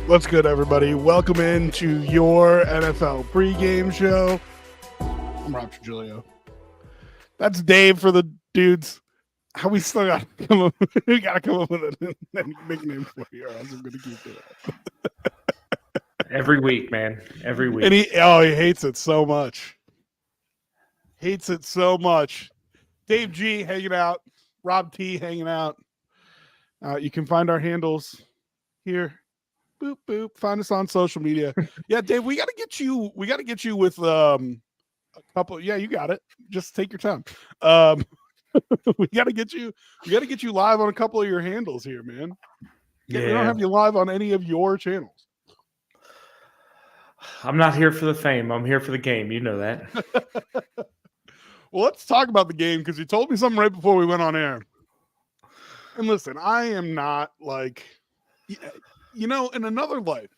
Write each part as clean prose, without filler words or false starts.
What's good, everybody? Welcome into your NFL pregame show. I'm Rob Trujillo. That's Dave for the dudes. How we still got to come up? We got to come up with a nickname for you, or else I'm going to keep doing it. Every week, man. Every week. And he hates it so much. Hates it so much. Dave G hanging out. Rob T hanging out. You can find our handles here. Boop boop. Find us on social media. Yeah, Dave, we got to get you. We got to get you with a couple. Yeah, you got it. Just take your time. We got to get you. We got to get you live on a couple of your handles here, man. Yeah, we don't have you live on any of your channels. I'm not here for the fame. I'm here for the game. You know that. Well, let's talk about the game because you told me something right before we went on air. And listen, I am not like. In another life,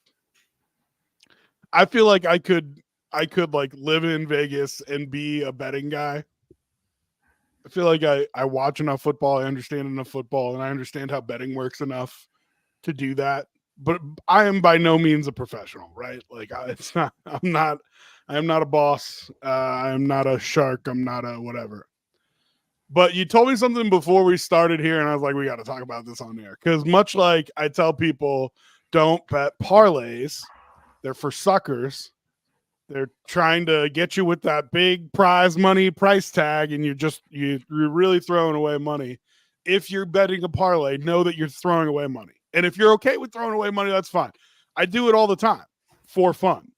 I feel like I could like live in Vegas and be a betting guy. I feel like I watch enough football, I understand enough football, and I understand how betting works enough to do that. But I am by no means a professional, right? Like I'm not a boss. I'm not a shark. I'm not a whatever. But you told me something before we started here, and I was like, we got to talk about this on air. Because much like I tell people, don't bet parlays. They're for suckers. They're trying to get you with that big prize money price tag, and you're really throwing away money. If you're betting a parlay, know that you're throwing away money. And if you're okay with throwing away money, that's fine. I do it all the time for fun.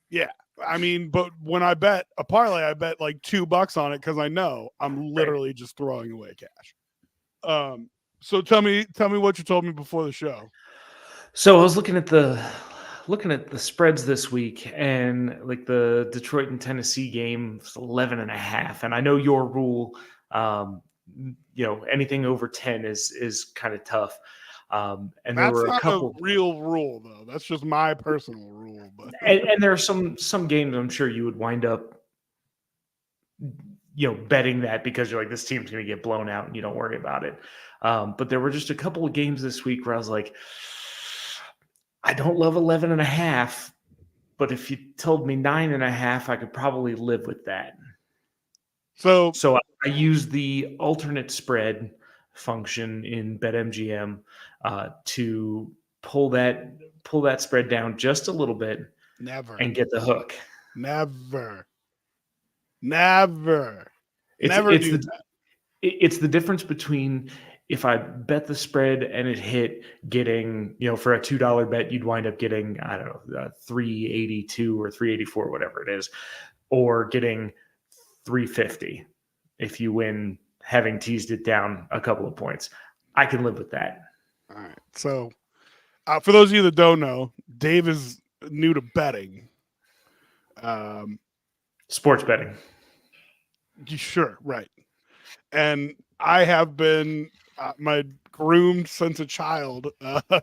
Yeah. I mean, but when I bet a parlay, I bet like $2 on it because I know I'm literally just throwing away cash. So tell me what you told me before the show. So I was looking at the spreads this week, and like the Detroit and Tennessee game was 11.5. And I know your rule, anything over 10 is kind of tough. And there were a couple real rule though. That's just my personal rule. But and there are some games I'm sure you would wind up, betting that because you're like, this team's going to get blown out and you don't worry about it. But there were just a couple of games this week where I was like, I don't love 11.5, but if you told me 9.5, I could probably live with that. So I use the alternate spread function in BetMGM to pull that spread down just a little bit. Never. And get the hook. Never. It's the difference between if I bet the spread and it hit, getting, for a $2 bet, you'd wind up getting, I don't know, 382 or 384, whatever it is, or getting 350 if you win, having teased it down a couple of points. I can live with that. All right. So for those of you that don't know, Dave is new to betting. Sports betting. Sure, right. And I have been my groomed since a child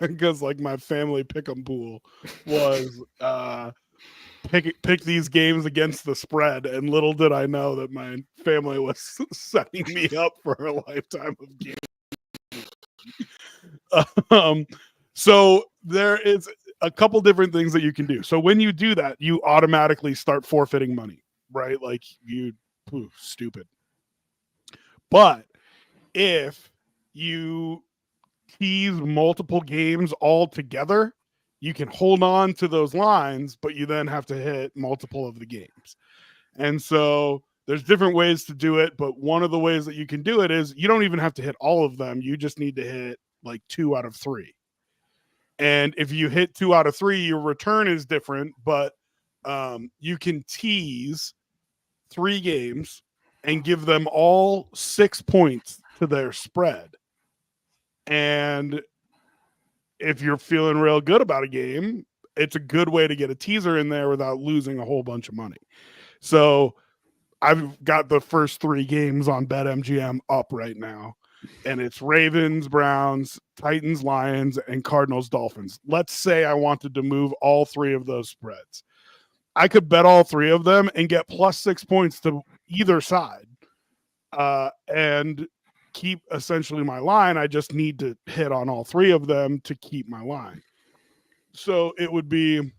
because like my family pick'em pool was pick these games against the spread, and little did I know that my family was setting me up for a lifetime of games. So there is a couple different things that you can do. So when you do that, you automatically start forfeiting money, right? Like stupid. But if you tease multiple games all together, you can hold on to those lines, but you then have to hit multiple of the games. And so there's different ways to do it, but one of the ways that you can do it is you don't even have to hit all of them. You just need to hit like 2 out of 3. And if you hit 2 out of 3, your return is different, but you can tease 3 games and give them all 6 points to their spread. And if you're feeling real good about a game, it's a good way to get a teaser in there without losing a whole bunch of money. So I've got the first 3 games on BetMGM up right now, and it's Ravens, Browns, Titans, Lions, and Cardinals, Dolphins. Let's say I wanted to move all 3 of those spreads. I could bet all 3 of them and get plus 6 points to either side and keep essentially my line. I just need to hit on all 3 of them to keep my line. So it would be,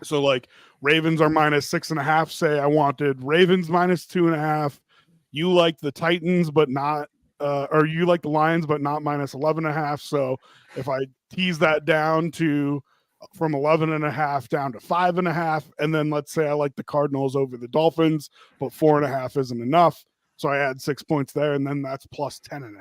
so like Ravens are -6.5. Say I wanted Ravens -2.5. You like the Titans, but not, or you like the Lions, but not -11.5. So if I tease that down to from 11.5 down to 5.5, and then let's say I like the Cardinals over the Dolphins, but 4.5 isn't enough. So I add 6 points there, and then that's plus 10.5.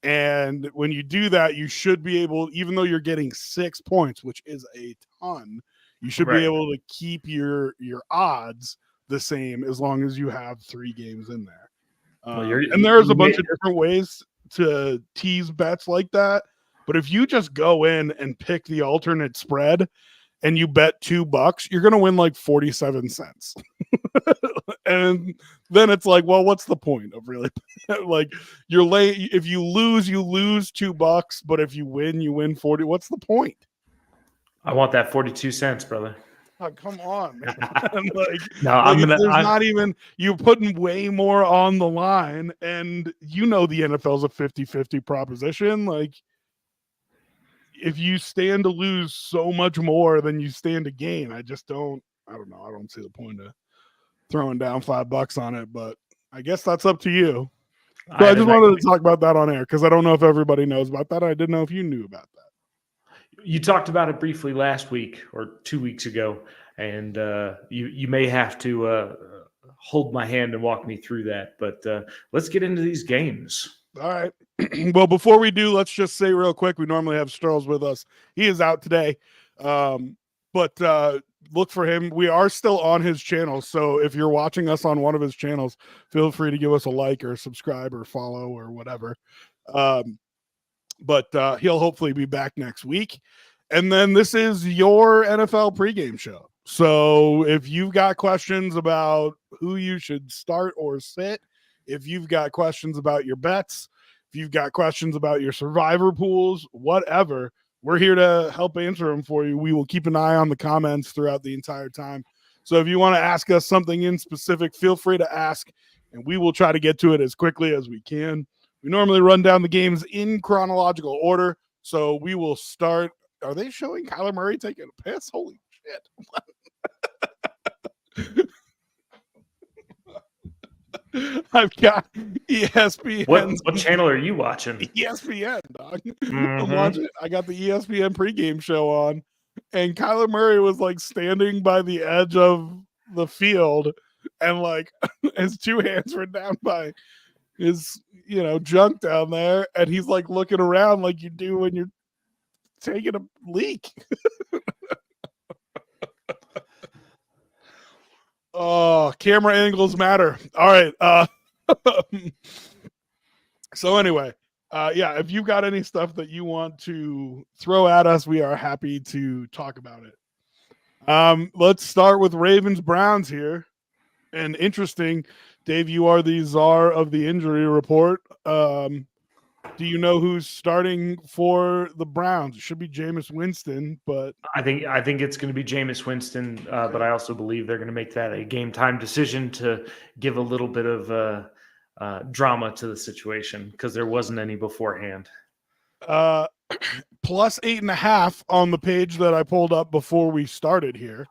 And when you do that, you should be able, even though you're getting 6 points, which is a ton, you should be able to keep your odds the same as long as you have 3 games in there. And there's a bunch of different ways to tease bets like that. But if you just go in and pick the alternate spread and you bet $2, you're going to win like 47 cents. And then it's like, well, what's the point of really like you're late? If you lose $2, but if you win 40. What's the point? I want that 42 cents, brother. Oh, come on, man. Like, no, there's not even, you're putting way more on the line, and you know the NFL's a 50-50 proposition. Like, if you stand to lose so much more than you stand to gain, I don't know. I don't see the point of throwing down $5 on it, but I guess that's up to you. So I just wanted to talk about that on air because I don't know if everybody knows about that. I didn't know if you knew about that. You talked about it briefly last week or 2 weeks ago, and you may have to hold my hand and walk me through that. But let's get into these games. All right. Well, before we do, let's just say real quick, we normally have Sturls with us. He is out today, but look for him. We are still on his channel, so if you're watching us on one of his channels, feel free to give us a like or subscribe or follow or whatever. But he'll hopefully be back next week. And then this is your NFL pregame show. So if you've got questions about who you should start or sit, if you've got questions about your bets, if you've got questions about your survivor pools, whatever, we're here to help answer them for you. We will keep an eye on the comments throughout the entire time. So if you want to ask us something in specific, feel free to ask, and we will try to get to it as quickly as we can. We normally run down the games in chronological order, so we will start. Are they showing Kyler Murray taking a piss? Holy shit. I've got ESPN. What channel are you watching? ESPN, dog. I'm watching. I got the ESPN pregame show on, and Kyler Murray was like standing by the edge of the field, and like his 2 hands were down by his, junk down there, and he's like looking around like you do when you're taking a leak. Oh, camera angles matter. All right. So anyway, if you've got any stuff that you want to throw at us, we are happy to talk about it. Let's start with Ravens Browns here. And interesting, Dave, you are the czar of the injury report. Do you know who's starting for the Browns? It should be Jameis Winston, but I think it's going to be Jameis Winston. But I also believe they're going to make that a game time decision to give a little bit of drama to the situation because there wasn't any beforehand. Plus 8.5 on the page that I pulled up before we started here.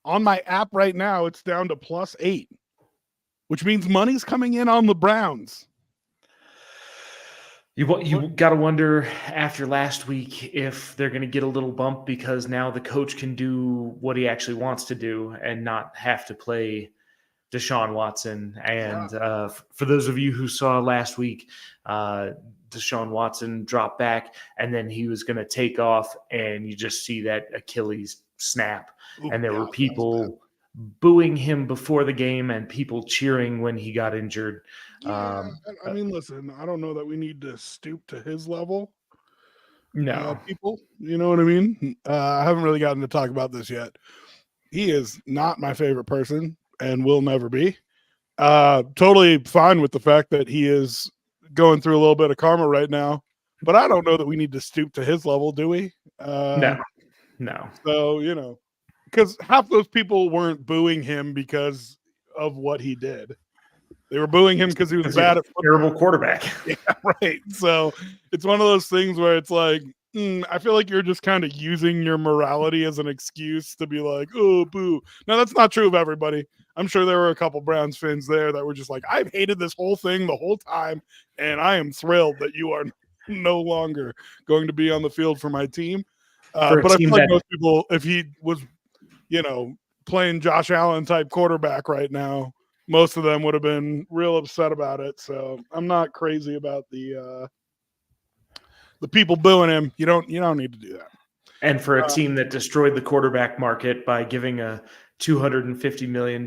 On my app right now, it's down to plus 8, which means money's coming in on the Browns. You got to wonder after last week if they're going to get a little bump because now the coach can do what he actually wants to do and not have to play Deshaun Watson. And for those of you who saw last week, Deshaun Watson dropped back and then he was going to take off and you just see that Achilles snap. And there were people booing him before the game and people cheering when he got injured. Yeah, I mean, listen, I don't know that we need to stoop to his level. No. People, you know what I mean? I haven't really gotten to talk about this yet. He is not my favorite person and will never be. Totally fine with the fact that he is going through a little bit of karma right now, but I don't know that we need to stoop to his level, do we? No. So, because half those people weren't booing him because of what he did. They were booing him because he was bad at football. Terrible quarterback. Yeah, right. So it's one of those things where it's like, I feel like you're just kind of using your morality as an excuse to be like, oh, boo. No, that's not true of everybody. I'm sure there were a couple Browns fans there that were just like, I've hated this whole thing the whole time, and I am thrilled that you are no longer going to be on the field for my team. But I feel like most people, if he was, playing Josh Allen type quarterback right now, most of them would have been real upset about it. So I'm not crazy about the people booing him. You don't need to do that. And for a team that destroyed the quarterback market by giving a $250 million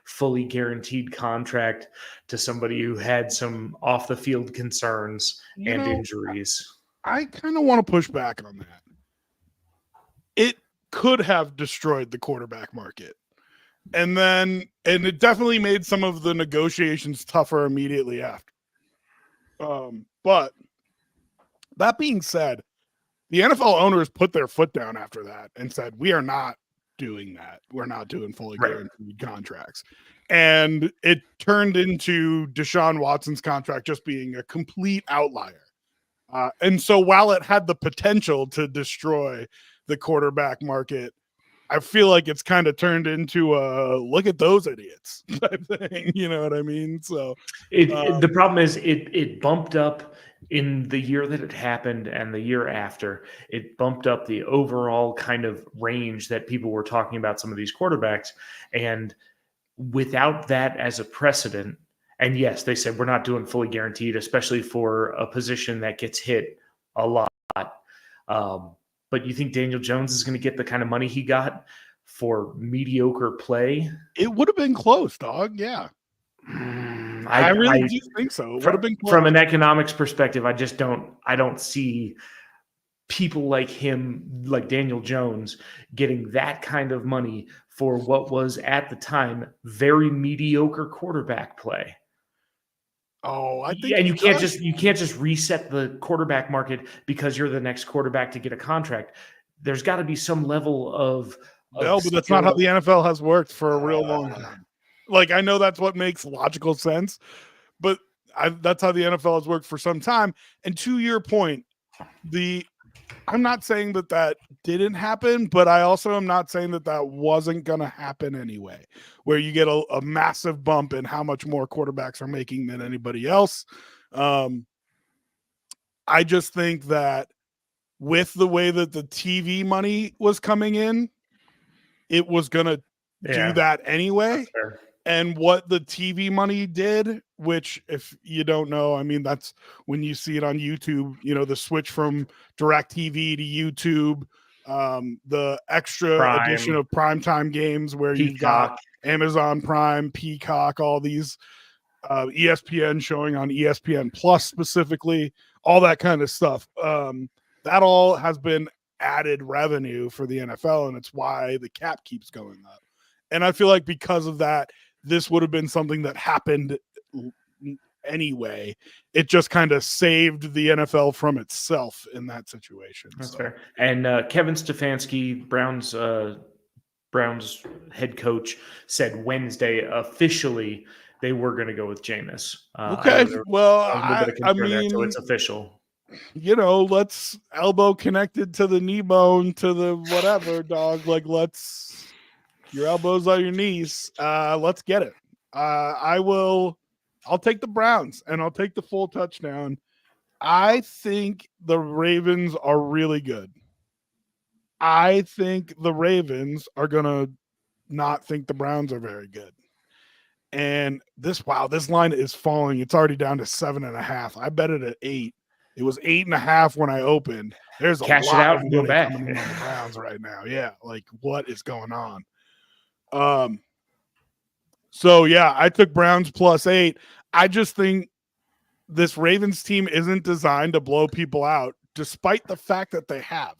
fully guaranteed contract to somebody who had some off the field concerns and injuries. I kind of want to push back on that. It could have destroyed the quarterback market. And it definitely made some of the negotiations tougher immediately after. But that being said, the NFL owners put their foot down after that and said, we are not doing that. We're not doing fully guaranteed contracts. And it turned into Deshaun Watson's contract just being a complete outlier. And so while it had the potential to destroy the quarterback market, I feel like it's kind of turned into a look at those idiots type thing. You know what I mean? So the problem is it bumped up in the year that it happened and the year after. It bumped up the overall kind of range that people were talking about some of these quarterbacks. And without that as a precedent, and yes, they said we're not doing fully guaranteed, especially for a position that gets hit a lot. But you think Daniel Jones is going to get the kind of money he got for mediocre play? It would have been close, dog. Yeah. I really do think so. It would have been close. From an economics perspective, I don't see people like him, like Daniel Jones, getting that kind of money for what was at the time very mediocre quarterback play. Oh, I think, and you can't just reset the quarterback market because you're the next quarterback to get a contract. There's got to be some level of no, but that's not how the NFL has worked for a real long time. Like, I know that's what makes logical sense, but that's how the NFL has worked for some time. And to your point, I'm not saying that didn't happen, but I also am not saying that wasn't going to happen anyway, where you get a massive bump in how much more quarterbacks are making than anybody else. I just think that with the way that the TV money was coming in, it was going to do that anyway. And what the TV money did, which if you don't know, I mean, that's when you see it on YouTube, the switch from DirecTV to YouTube, the extra edition of primetime games where Peacock. You've got Amazon Prime, Peacock, all these ESPN showing on ESPN Plus specifically, all that kind of stuff. That all has been added revenue for the NFL, and it's why the cap keeps going up. And I feel like because of that, this would have been something that happened anyway. It just kind of saved the NFL from itself in that situation. That's fair. And Kevin Stefanski, Browns head coach, said Wednesday officially they were going to go with Jameis. Okay, well, I mean, there, so it's official. Let's elbow connected to the knee bone to the whatever, dog. Like, your elbows on your knees. Let's get it. I'll take the Browns and I'll take the full touchdown. I think the Ravens are really good. I think the Ravens are going to not think the Browns are very good. And this line is falling. It's already down to 7.5. I bet it at 8. It was 8.5 when I opened. There's a cash lot it out of and go back coming in on the Browns right now. Yeah, like what is going on? So yeah, I took Browns +8. I just think this Ravens team isn't designed to blow people out, despite the fact that they have.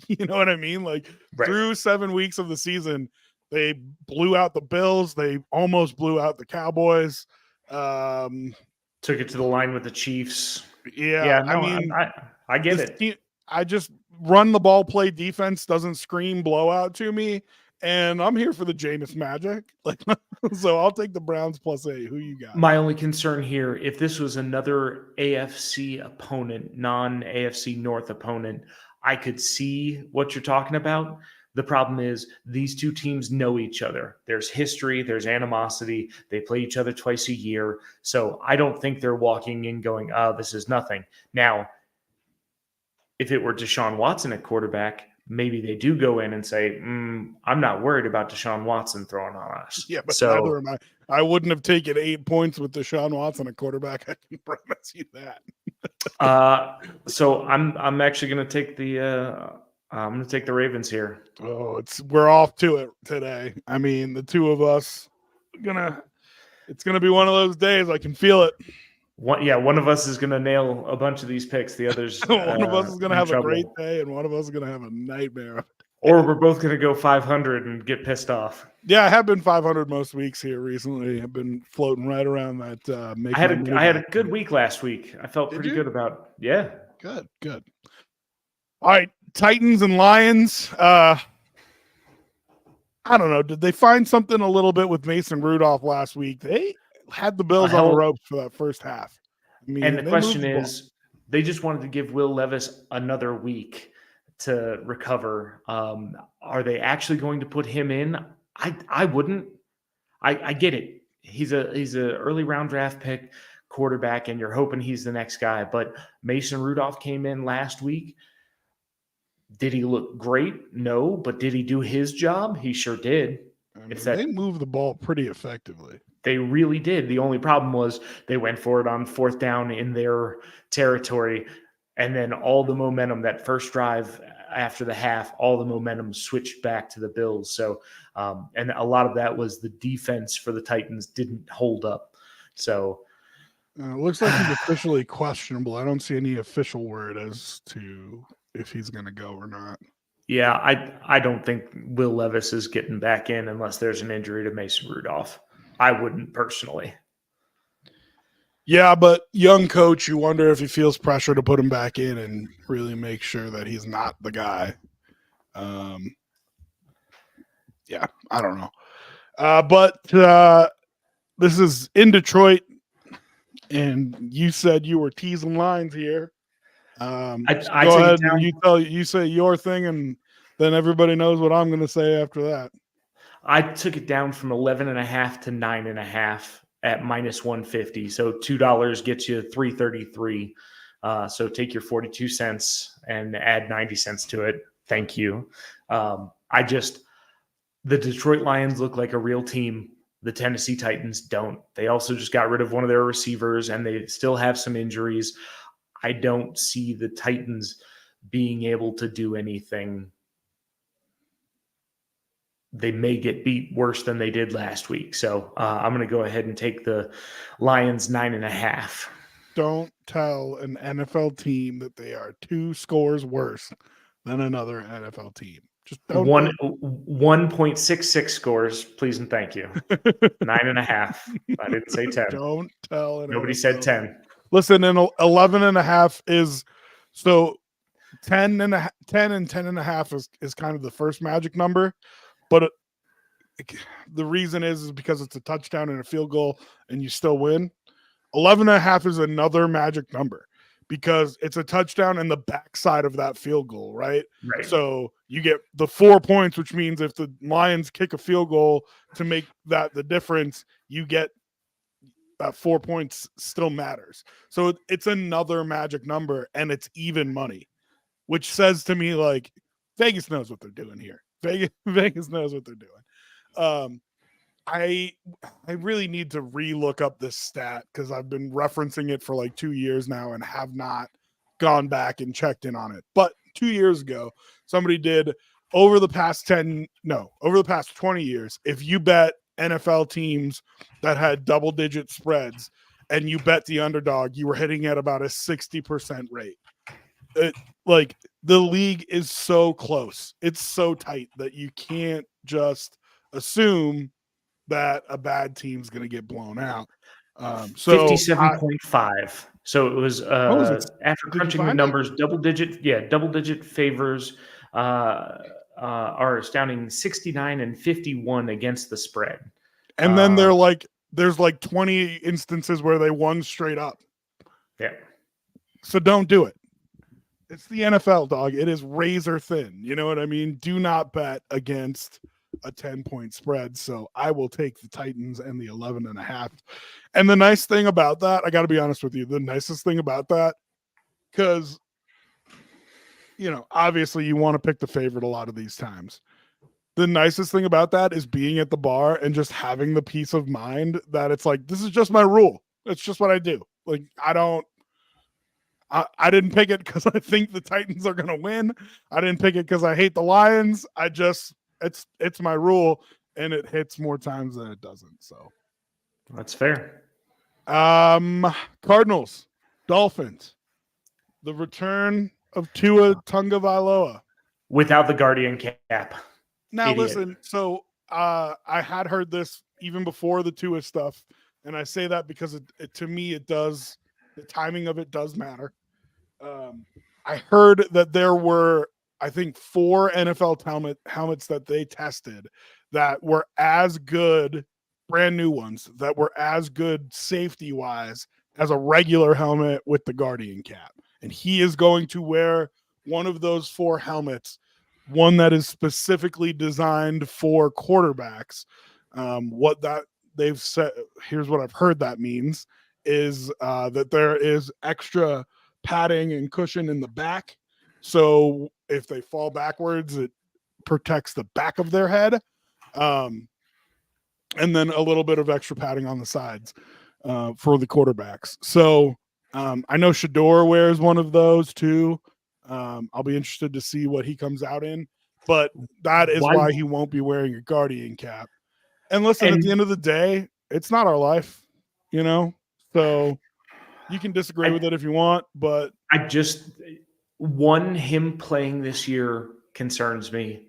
You know what I mean? Like through 7 weeks of the season, they blew out the Bills. They almost blew out the Cowboys. Took it to the line with the Chiefs. Yeah, no, I mean, I get it. I just run the ball, play defense doesn't scream blowout to me. and I'm here for the Jameis magic. Like, so I'll take the Browns +8. Who you got? My only concern here, if this was another AFC opponent, non-AFC North opponent, I could see what you're talking about. The problem is these two teams know each other. There's history, there's animosity. They play each other twice a year. So I don't think they're walking in going, oh, this is nothing. Now, if it were Deshaun Watson at quarterback, maybe they do go in and say, I'm not worried about Deshaun Watson throwing on us. Yeah, but neither am I. I wouldn't have taken 8 points with Deshaun Watson at quarterback. I can promise you that. So I'm actually going to take the Ravens here. Oh, we're off to it today. I mean, the two of us it's gonna be one of those days. I can feel it. One of us is going to nail a bunch of these picks. The others, one of us is going to have a great day, and one of us is going to have a nightmare. Or we're both going to go 500 and get pissed off. Yeah, I have been 500 most weeks here recently. I've been floating right around that. I had a good week last week. I felt pretty good about. Yeah, good. All right, Titans and Lions. I don't know. Did they find something a little bit with Mason Rudolph last week? They had the Bills on the ropes for that first half. I mean, and the question is, they just wanted to give Will Levis another week to recover. Are they actually going to put him in? I wouldn't. I get it. He's a early round draft pick quarterback, and you're hoping he's the next guy. But Mason Rudolph came in last week. Did he look great? No. But did he do his job? He sure did. I mean, they moved the ball pretty effectively. They really did. The only problem was they went for it on fourth down in their territory. And then all the momentum, that first drive after the half, all the momentum switched back to the Bills. So, and a lot of that was the defense for the Titans didn't hold up. So it looks like he's officially questionable. I don't see any official word as to if he's going to go or not. Yeah, I don't think Will Levis is getting back in unless there's an injury to Mason Rudolph. I wouldn't personally. Yeah, but young coach, you wonder if he feels pressure to put him back in and really make sure that he's not the guy. Yeah, I don't know. But this is in Detroit, and you said you were teasing lines here. Go ahead and you say your thing, and then everybody knows what I'm going to say after that. I took it down from 11.5 to 9.5 at -150. So $2 gets you 333. So take your 42 cents and add 90 cents to it. Thank you. The Detroit Lions look like a real team. The Tennessee Titans don't. They also just got rid of one of their receivers, and they still have some injuries. I don't see the Titans being able to do anything. They may get beat worse than they did last week. So I'm going to go ahead and take the Lions 9.5. Don't tell an NFL team that they are 2 scores worse than another NFL team. Just don't. 1.66 scores, please and thank you. 9.5. I didn't say 10. Don't tell. Nobody said 10. Listen, and 11.5 is so 10 and 10.5 is kind of the first magic number. But the reason is because it's a touchdown and a field goal and you still win. 11.5 is another magic number because it's a touchdown and the backside of that field goal, right? So you get the 4 points, which means if the Lions kick a field goal to make that the difference, you get that 4 points still matters. So it's another magic number and it's even money, which says to me like Vegas knows what they're doing here. Vegas knows what they're doing. I really need to re-look up this stat because I've been referencing it for like 2 years now and have not gone back and checked in on it. But 2 years ago, somebody did over the past 20 years, if you bet NFL teams that had double-digit spreads and you bet the underdog, you were hitting at about a 60% rate. Like the league is so close. It's so tight that you can't just assume that a bad team's going to get blown out. So 57.5. So it was after crunching the numbers, double digit favors. are astounding 69-51 against the spread. And then there's like 20 instances where they won straight up. Yeah. So don't do it. It's the NFL, dog. It is razor thin. You know what I mean? Do not bet against a 10-point spread. So I will take the Titans and the 11.5. And the nice thing about that, I got to be honest with you, the nicest thing about that, because, obviously you want to pick the favorite a lot of these times. The nicest thing about that is being at the bar and just having the peace of mind that it's like, this is just my rule. It's just what I do. Like, I didn't pick it because I think the Titans are going to win. I didn't pick it because I hate the Lions. It's my rule, and it hits more times than it doesn't. So that's fair. Cardinals, Dolphins, the return of Tua Tagovailoa without the Guardian cap. Now, listen, so I had heard this even before the Tua stuff, and I say that because to me, the timing of it does matter. I heard that there were, I think, 4 NFL helmets that they tested that were as good, brand new ones, that were as good safety-wise as a regular helmet with the Guardian cap. And he is going to wear one of those 4 helmets, one that is specifically designed for quarterbacks. What that they've said, here's what I've heard that means, is that there is extra padding and cushion in the back. So if they fall backwards, it protects the back of their head. And then a little bit of extra padding on the sides for the quarterbacks. So I know Shador wears one of those too. I'll be interested to see what he comes out in, but that is why he won't be wearing a Guardian cap. And listen, at the end of the day, it's not our life, so you can disagree with it if you want, but him playing this year concerns me.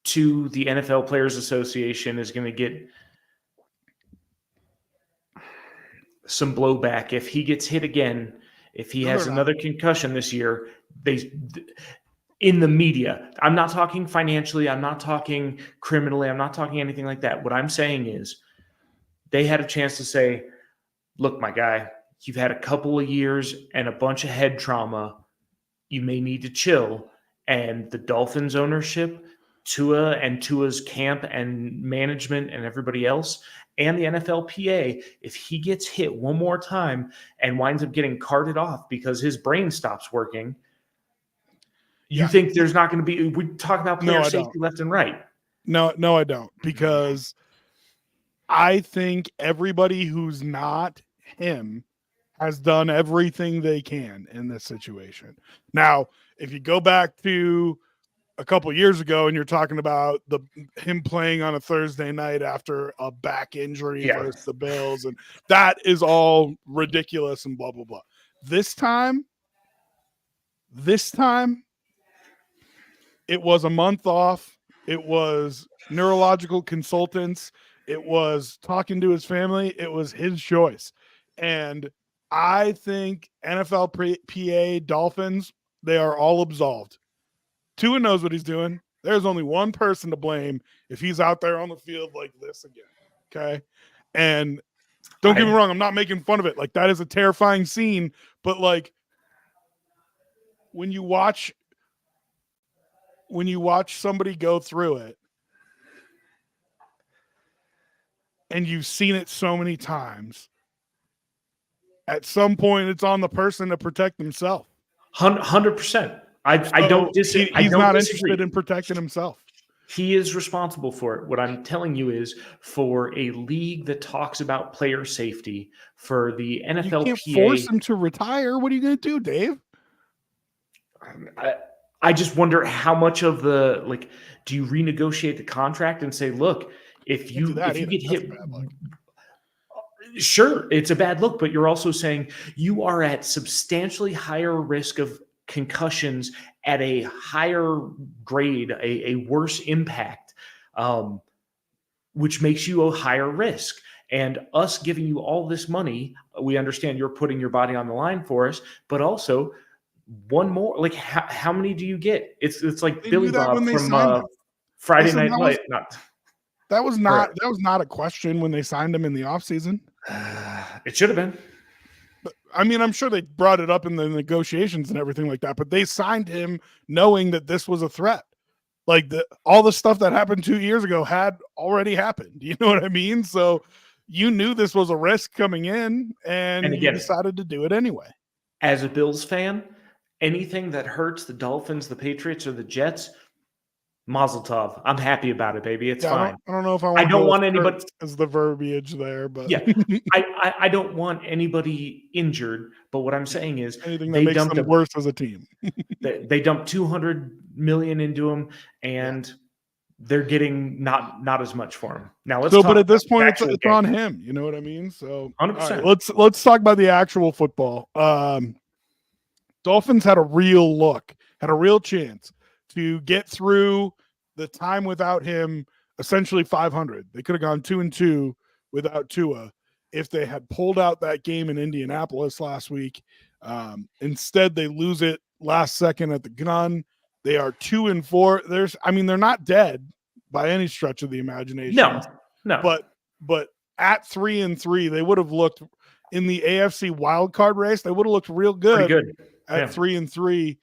2, the NFL Players Association is going to get some blowback if he gets hit again. If he has another concussion this year, in the media, I'm not talking financially, I'm not talking criminally, I'm not talking anything like that. What I'm saying is they had a chance to say, look, my guy, you've had a couple of years and a bunch of head trauma. You may need to chill. And the Dolphins ownership, Tua and Tua's camp and management and everybody else, and the NFLPA, if he gets hit one more time and winds up getting carted off because his brain stops working, you think there's not going to be – we talk about player safety left and right. No, I don't, because I think everybody who's not him has done everything they can in this situation. Now, if you go back to a couple years ago and you're talking about him playing on a Thursday night after a back injury versus the Bills, and that is all ridiculous and blah, blah, blah. This time, it was a month off. It was neurological consultants. It was talking to his family. It was his choice. And I think NFLPA Dolphins, they are all absolved. Tua knows what he's doing. There's only one person to blame if he's out there on the field like this again. Okay. And don't get me wrong, I'm not making fun of it. Like, that is a terrifying scene, but like when you watch somebody go through it and you've seen it so many times, at some point it's on the person to protect himself. 100%. I don't disagree. He's not interested in protecting himself. He is responsible for it. What I'm telling you is, for a league that talks about player safety, for the NFLPA, you can't force him to retire. What are you going to do, Dave? I just wonder how much of the, like, do you renegotiate the contract and say, look, if you get hit, sure, it's a bad look, but you're also saying you are at substantially higher risk of concussions at a higher grade, a worse impact, which makes you a higher risk. And us giving you all this money, we understand you're putting your body on the line for us, but also one more. Like how many do you get? It's like They Billy knew that Bob when they from signed him. Friday Listen, Night that Light. was Correct. not a question when they signed him in the offseason. It should have been. I mean, I'm sure they brought it up in the negotiations and everything like that, but they signed him knowing that this was a threat. Like all the stuff that happened 2 years ago had already happened. You know what I mean? So you knew this was a risk coming in, and you again, decided to do it anyway. As a Bills fan, anything that hurts the Dolphins, the Patriots, or the Jets, mazel tov. I'm happy about it, baby. It's fine. I don't know if I I want don't want anybody as the verbiage there, but yeah. I don't want anybody injured, but what I'm saying is anything that makes them worse as a team. they dumped $200 million into him, and they're getting not as much for him. Now let's talk but at this point it's game. on him, you know what I mean? So 100%. Let's talk about the actual football. Dolphins had a real chance to get through the time without him, essentially 500. They could have gone 2-2 without Tua if they had pulled out that game in Indianapolis last week. Instead, they lose it last second at the gun. They are 2-4. They're not dead by any stretch of the imagination. No. But at 3-3, they would have looked in the AFC wild card race. They would have looked real good, at 3-3.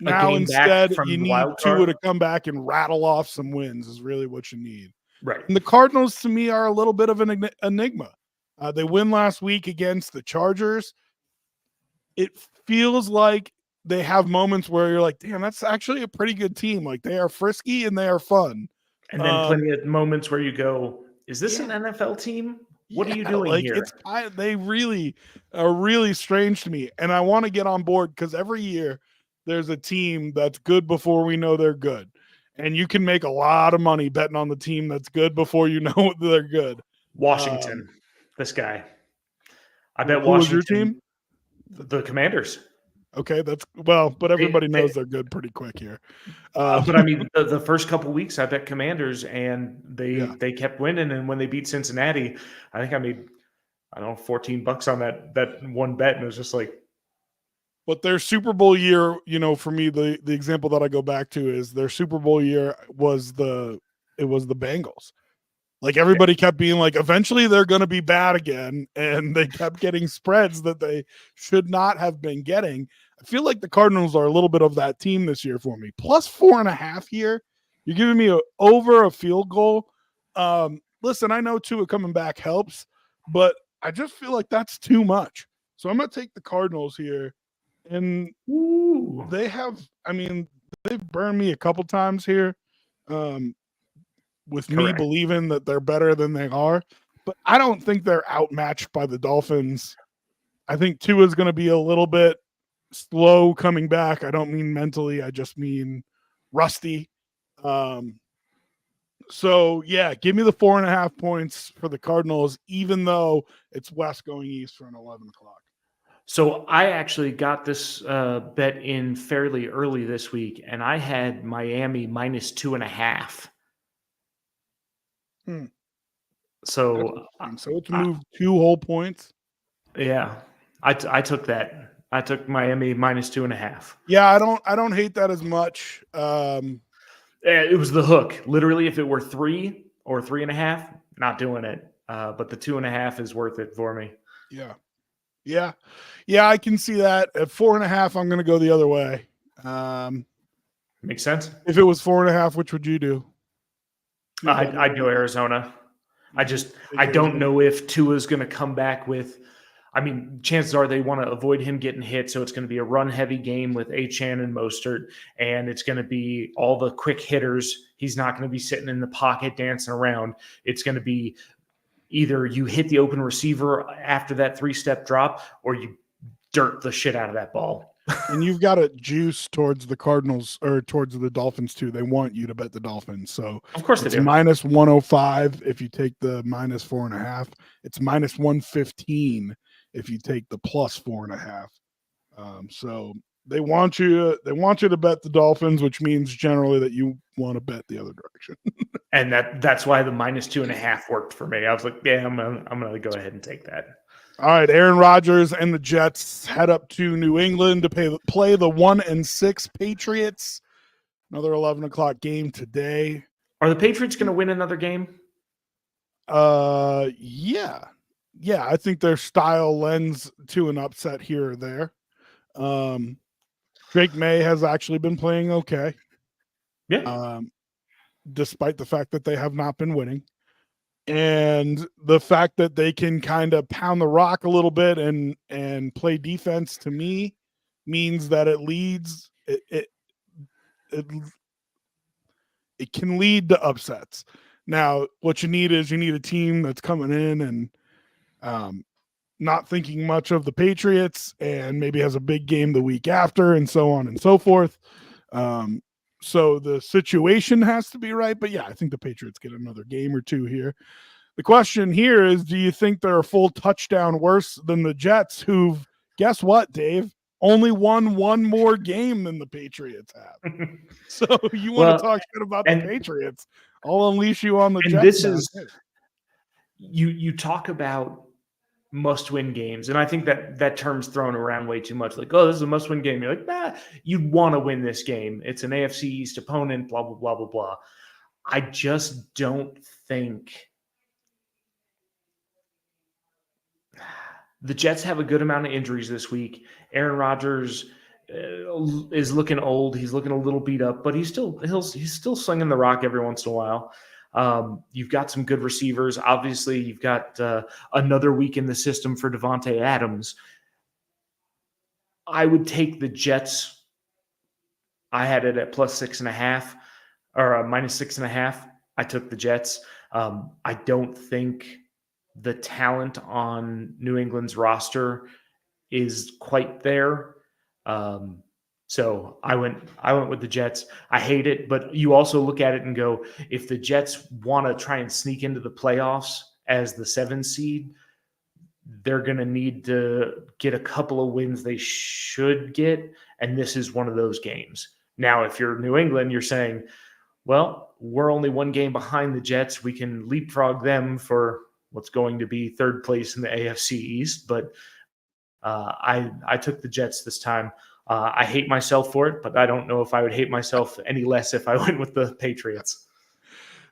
Now instead, you need Tua to come back and rattle off some wins is really what you need. Right. And the Cardinals, to me, are a little bit of an enigma. They win last week against the Chargers. It feels like they have moments where you're like, damn, that's actually a pretty good team. Like, they are frisky and they are fun. And then plenty of moments where you go, is this an NFL team? What are you doing here? They really are really strange to me. And I want to get on board because every year there's a team that's good before we know they're good. And you can make a lot of money betting on the team that's good before you know they're good. Washington, this guy. I bet Who was your team? The Commanders. Okay, but everybody knows they're good pretty quick here. But I mean, the first couple of weeks, I bet Commanders, and they kept winning. And when they beat Cincinnati, I think I made $14 on that one bet, and it was just like. But their Super Bowl year, for me, the example that I go back to is their Super Bowl year was the Bengals. Like everybody kept being like, eventually they're going to be bad again. And they kept getting spreads that they should not have been getting. I feel like the Cardinals are a little bit of that team this year for me. Plus 4.5 here. You're giving me over a field goal. Listen, I know Tua coming back helps, but I just feel like that's too much. So I'm going to take the Cardinals here. And they've burned me a couple times here. With me believing that they're better than they are, but I don't think they're outmatched by the Dolphins. I think Tua is going to be a little bit slow coming back. I don't mean mentally. I just mean rusty. So yeah, give me the 4.5 points for the Cardinals, even though it's West going east for an 11 o'clock. So I actually got this bet in fairly early this week, and I had Miami minus 2.5. So it's moved 2 whole points. Yeah, I took that. I took Miami minus 2.5. Yeah, I don't hate that as much. It was the hook. Literally, if it were 3 or 3.5, not doing it. But the 2.5 is worth it for me. Yeah. I can see that. At 4.5, I'm going to go the other way. Makes sense. If it was 4.5, which would you do? I'd go Arizona. I don't know if Tua's going to come back with. I mean, chances are they want to avoid him getting hit, so it's going to be a run-heavy game with Achane and Mostert, and it's going to be all the quick hitters. He's not going to be sitting in the pocket dancing around. It's going to be either you hit the open receiver after that 3-step drop, or you dirt the shit out of that ball. And you've got a juice towards the Cardinals or towards the Dolphins too. They want you to bet the Dolphins. So of course it's they do. minus 105 if you take the minus 4.5. It's minus 115 if you take the plus 4.5. So they want you to bet the Dolphins, which means generally that you want to bet the other direction. And that's why the minus 2.5 worked for me. I was like, yeah, I'm gonna go ahead and take that. All right, Aaron Rodgers and the Jets head up to New England to play the 1-6 Patriots. Another 11 o'clock game today. Are the Patriots going to win another game? Yeah. I think their style lends to an upset here or there. Drake May has actually been playing okay. Yeah. Despite the fact that they have not been winning. And the fact that they can kind of pound the rock a little bit and play defense, to me, means that it can lead to upsets. Now, what you need is a team that's coming in and not thinking much of the Patriots and maybe has a big game the week after and so on and so forth. So the situation has to be right. But yeah, I think the Patriots get another game or two here. The question here is, do you think they're a full touchdown worse than the Jets, who've, guess what, Dave? Only won one more game than the Patriots have. So you want to talk shit about the Patriots? I'll unleash you on the Jets. This is you talk about must-win games, and I think that term's thrown around way too much. Like, oh, this is a must-win game. You're like, nah, you'd want to win this game. It's an AFC East opponent. Blah blah blah blah blah. I just don't think the Jets have a good amount of injuries this week. Aaron Rodgers is looking old. He's looking a little beat up, but he's still slinging the rock every once in a while. You've got some good receivers. Obviously, you've got another week in the system for Davante Adams. I would take the Jets. I had it at +6.5 or -6.5. I took the Jets. I don't think the talent on New England's roster is quite there. So I went with the Jets. I hate it, but you also look at it and go, if the Jets want to try and sneak into the playoffs as the 7 seed, they're going to need to get a couple of wins they should get, and this is one of those games. Now, if you're New England, you're saying, well, we're only one game behind the Jets. We can leapfrog them for what's going to be third place in the AFC East, but I took the Jets this time. I hate myself for it, but I don't know if I would hate myself any less if I went with the Patriots.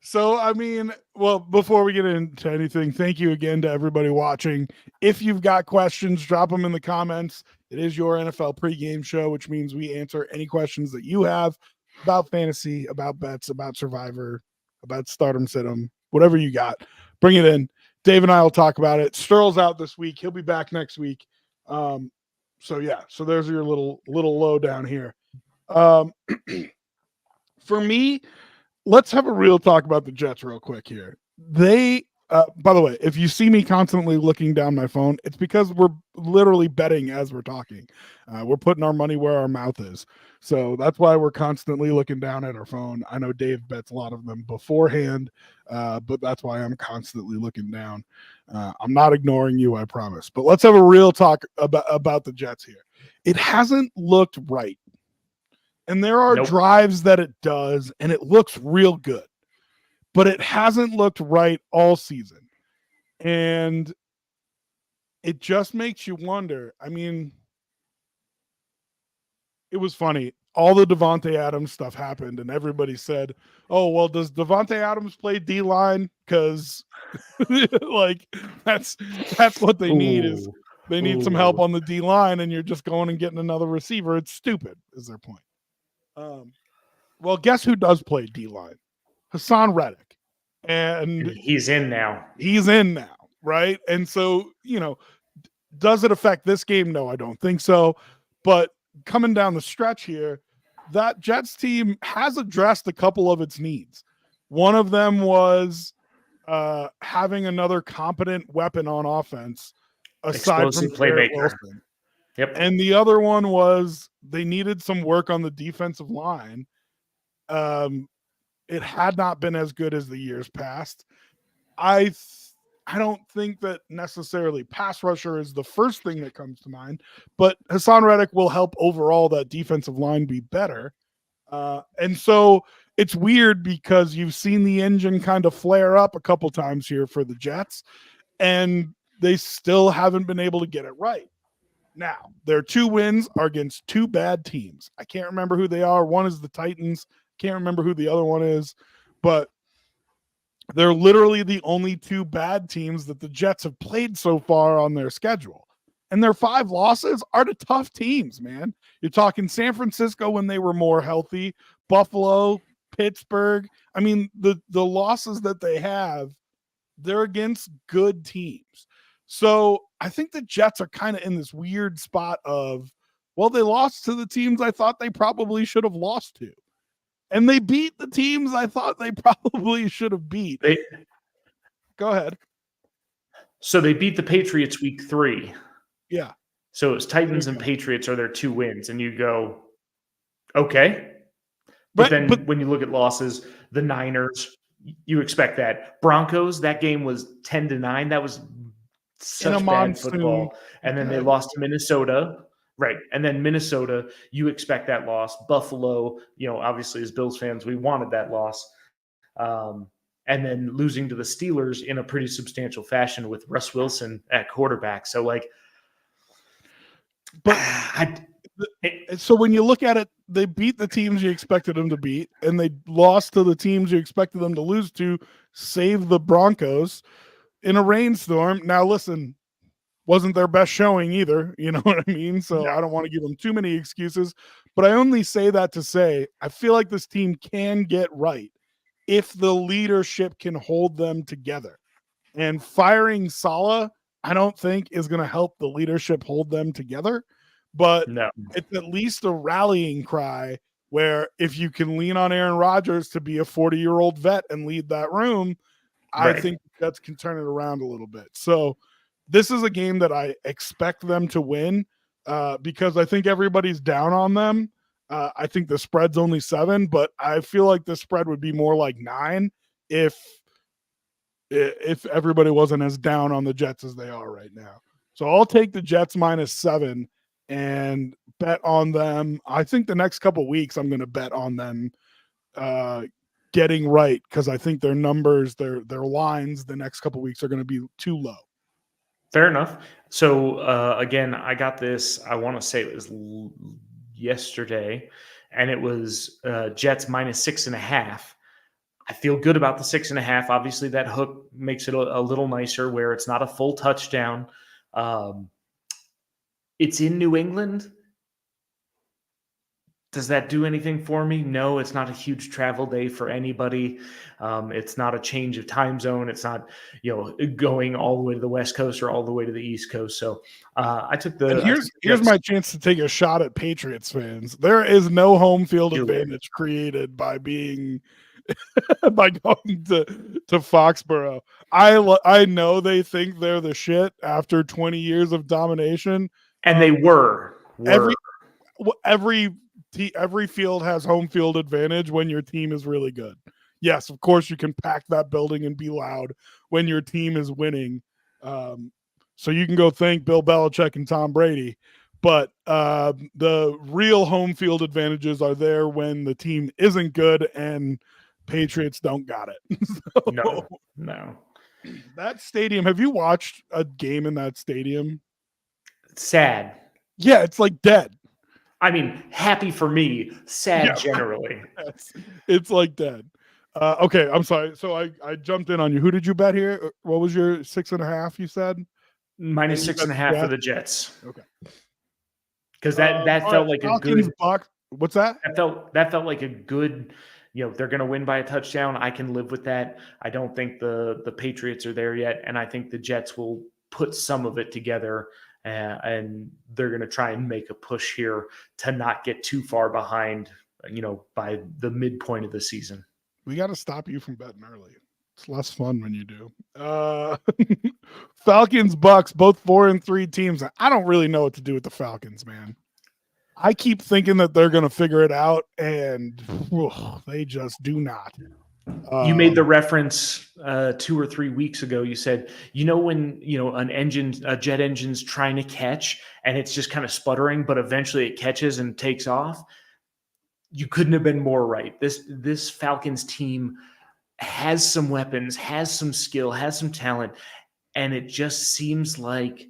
So, I mean, well, before we get into anything, thank you again to everybody watching. If you've got questions, drop them in the comments. It is your NFL pregame show, which means we answer any questions that you have about fantasy, about bets, about Survivor, about start 'em, sit 'em, whatever you got. Bring it in. Dave and I will talk about it. Sterl's out this week. He'll be back next week. So there's your little lowdown here. For me, let's have a real talk about the Jets real quick here. They, by the way, if you see me constantly looking down my phone, it's because we're literally betting as we're talking. We're putting our money where our mouth is. So that's why we're constantly looking down at our phone. I know Dave bets a lot of them beforehand, but that's why I'm constantly looking down. I'm not ignoring you, I promise. But let's have a real talk about the Jets here. It hasn't looked right. And there are drives that it does, and it looks real good. But it hasn't looked right all season. And it just makes you wonder. I mean, it was funny. All the Davante Adams stuff happened, and everybody said, oh, well, does Davante Adams play D-line? Because, like, that's what they need is they need some help on the D-line, and you're just going and getting another receiver. It's stupid, is their point. Well, guess who does play D-line? Hassan Reddick. And he's in now. Right? And so, does it affect this game? No, I don't think so. But coming down the stretch here, that Jets team has addressed a couple of its needs. One of them was having another competent weapon on offense aside from Garrett Wilson. Yep. And the other one was they needed some work on the defensive line. It had not been as good as the years past. I don't think that necessarily pass rusher is the first thing that comes to mind, but Hassan Reddick will help overall that defensive line be better. And so it's weird because you've seen the engine kind of flare up a couple times here for the Jets, and they still haven't been able to get it right. Now, their 2 wins are against 2 bad teams. I can't remember who they are. One is the Titans. Can't remember who the other one is, but they're literally the only 2 bad teams that the Jets have played so far on their schedule. And their 5 losses are to tough teams, man. You're talking San Francisco when they were more healthy, Buffalo, Pittsburgh. I mean, the losses that they have, they're against good teams. So I think the Jets are kind of in this weird spot of, well, they lost to the teams I thought they probably should have lost to. And they beat the teams I thought they probably should have beat. Go ahead. So they beat the Patriots week 3. Yeah. So it's Titans and Patriots are their 2 wins. And you go, okay. But when you look at losses, the Niners, you expect that. Broncos, that game was 10-9. That was such bad football. And then they lost to Minnesota. Right. And then Minnesota, you expect that loss. Buffalo, obviously as Bills fans, we wanted that loss. And then losing to the Steelers in a pretty substantial fashion with Russ Wilson at quarterback. So so when you look at it, they beat the teams you expected them to beat, and they lost to the teams you expected them to lose to, save the Broncos in a rainstorm. Now, listen, wasn't their best showing either. You know what I mean? So I don't want to give them too many excuses, but I only say that to say, I feel like this team can get right if the leadership can hold them together. And firing Saleh, I don't think is going to help the leadership hold them together, but it's at least a rallying cry where if you can lean on Aaron Rodgers to be a 40-year-old vet and lead that room, I think that can turn it around a little bit. So this is a game that I expect them to win because I think everybody's down on them. I think the spread's only 7, but I feel like the spread would be more like 9 if everybody wasn't as down on the Jets as they are right now. So I'll take the Jets -7 and bet on them. I think the next couple weeks I'm going to bet on them getting right because I think their numbers, their lines the next couple weeks are going to be too low. Fair enough. So again, I got this, I want to say it was yesterday, and it was Jets -6.5. I feel good about the 6.5. Obviously, that hook makes it a little nicer where it's not a full touchdown. It's in New England. Does that do anything for me? No, it's not a huge travel day for anybody. It's not a change of time zone. It's not, going all the way to the West Coast or all the way to the East Coast. So I took the. And here's my chance to take a shot at Patriots fans. There is no home field advantage created by being by going to Foxborough. I know they think they're the shit after 20 years of domination, and they were. Every field has home field advantage when your team is really good. Yes, of course you can pack that building and be loud when your team is winning. So you can go thank Bill Belichick and Tom Brady. But the real home field advantages are there when the team isn't good, and Patriots don't got it. No. That stadium, have you watched a game in that stadium? It's sad. Yeah, it's like dead. I mean, happy for me, sad generally. It's like dead. Okay, I'm sorry. So I jumped in on you. Who did you bet here? What was your 6.5 you said? -6.5 for the Jets. Okay. Because that felt like Falcons, a good Bucks. What's that? That felt like a good, they're going to win by a touchdown. I can live with that. I don't think the Patriots are there yet, and I think the Jets will put some of it together. And they're going to try and make a push here to not get too far behind, by the midpoint of the season. We got to stop you from betting early. It's less fun when you do. Falcons, Bucks, both 4-3 teams. I don't really know what to do with the Falcons, man. I keep thinking that they're going to figure it out, and they just do not. You made the reference 2 or 3 weeks ago. You said, when a jet engine's trying to catch and it's just kind of sputtering, but eventually it catches and takes off. You couldn't have been more right. This Falcons team has some weapons, has some skill, has some talent, and it just seems like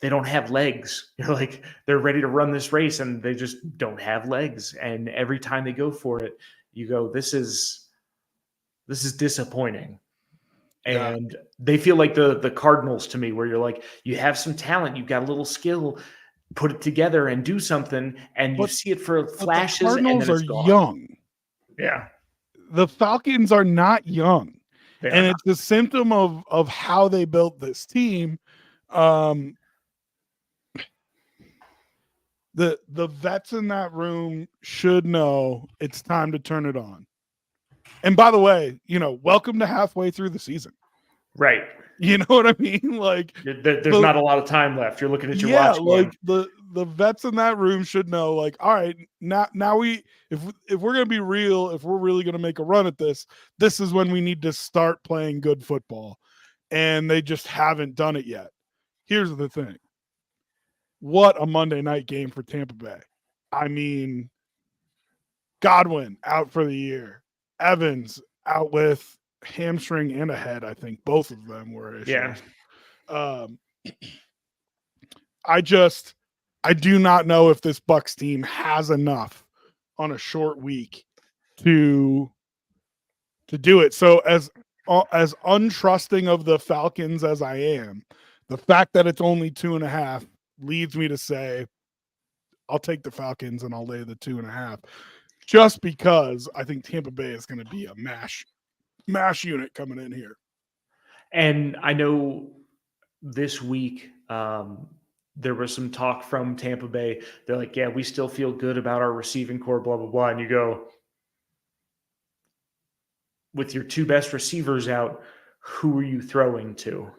they don't have legs. You're like, they're ready to run this race and they just don't have legs. And every time they go for it, you go, this is disappointing. Yeah. And they feel like the Cardinals to me, where you're like, you have some talent, you've got a little skill, put it together and do something, and you But- see it for But flashes, the and Cardinals then it's are gone. young. Yeah, The Falcons are not young. they And are it's a symptom of how they built this team. The vets in that room should know it's time to turn it on. And by the way, welcome to halfway through the season. right. You know what I mean? Like, There's not a lot of time left. You're looking at your watch. Like the vets in that room should know, like, all right, now we, if we're gonna be real, if we're really gonna make a run at this is when we need to start playing good football. And they just haven't done it yet. Here's the thing. What a Monday night game for Tampa Bay. I mean, Godwin out for the year. Evans out with hamstring and a head. I think both of them were issues. Yeah. I do not know if this Bucs team has enough on a short week to do it. So as untrusting of the Falcons as I am, the fact that it's only 2.5 leads me to say I'll take the Falcons and I'll lay the 2.5, just because I think Tampa Bay is going to be a mash unit coming in here. And I know this week there was some talk from Tampa Bay. They're like, yeah, we still feel good about our receiving core, blah, blah, blah. And you go, with your two best receivers out, who are you throwing to?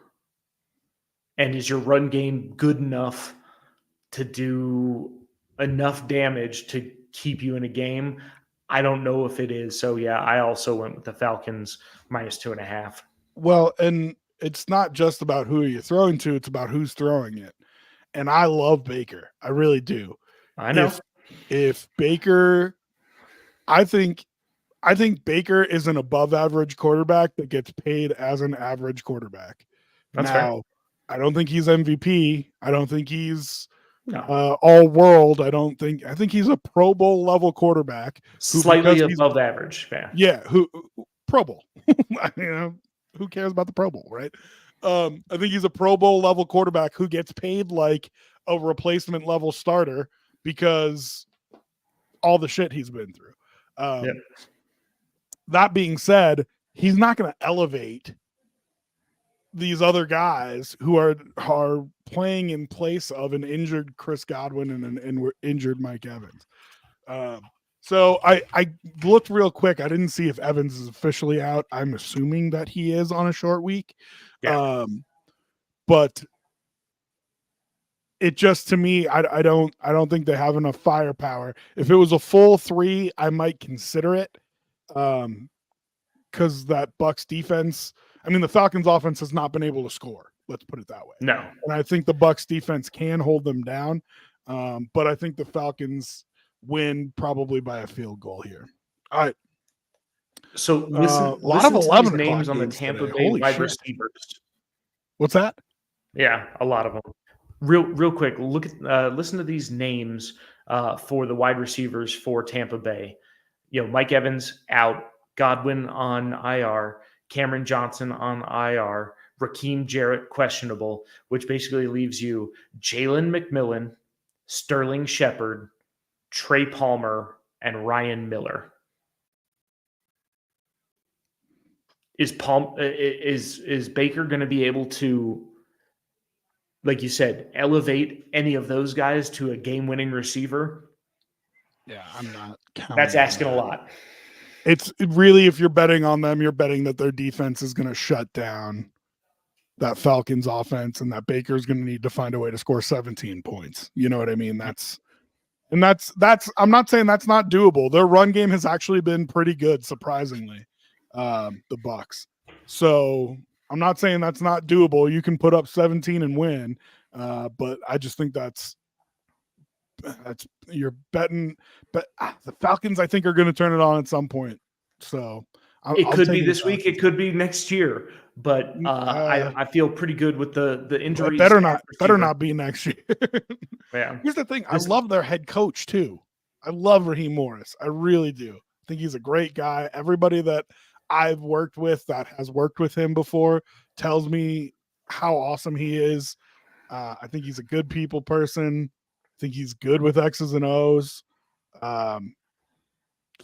And is your run game good enough to do enough damage to keep you in a game? I don't know if it is. So, yeah, I also went with the Falcons -2.5. Well, and it's not just about who you're throwing to, it's about who's throwing it. And I love Baker. I really do. I know. If Baker, I think Baker is an above average quarterback that gets paid as an average quarterback. That's now, fair. I don't think he's MVP. I don't think he's No. all world. I think he's a Pro Bowl level quarterback. Slightly above average. Yeah. Yeah. Who Pro Bowl? Who cares about the Pro Bowl, right? I think he's a Pro Bowl level quarterback who gets paid like a replacement level starter because all the shit he's been through. Yep. That being said, he's not going to elevate these other guys who are playing in place of an injured Chris Godwin and an injured Mike Evans. So I looked real quick. I didn't see if Evans is officially out. I'm assuming that he is on a short week. Yeah. But it just, to me, I don't think they have enough firepower. If it was a full 3, I might consider it. Because that Bucs defense, I mean, the Falcons offense has not been able to score. Let's put it that way. No. And I think the Bucs defense can hold them down. But I think the Falcons win probably by a field goal here. All right. So listen, a lot of 11 names on the games Tampa today. Bay Holy wide shit. receivers. What's that? Yeah, a lot of them. Real quick, look at listen to these names for the wide receivers for Tampa Bay. Mike Evans out, Godwin on IR, Cameron Johnson on IR, Raheem Jarrett questionable, which basically leaves you Jalen McMillan, Sterling Shepard, Trey Palmer, and Ryan Miller. Is Baker going to be able to, like you said, elevate any of those guys to a game-winning receiver? Yeah, I'm not counting. That's asking a lot. It's really, if you're betting on them, you're betting that their defense is going to shut down that Falcons offense and that Baker's going to need to find a way to score 17 points. You know what I mean? That's I'm not saying that's not doable. Their run game has actually been pretty good, surprisingly, the Bucs. So I'm not saying that's not doable. You can put up 17 and win. But I just think that's you're betting, but the Falcons, I think, are going to turn it on at some point. So it could be this week. It could be next year. but I feel pretty good with the injuries. Better not be next year. Yeah. Here's the thing. I love their head coach too. I love Raheem Morris. I really do. I think he's a great guy. Everybody that I've worked with that has worked with him before tells me how awesome he is. I think he's a good people person. I think he's good with X's and O's. So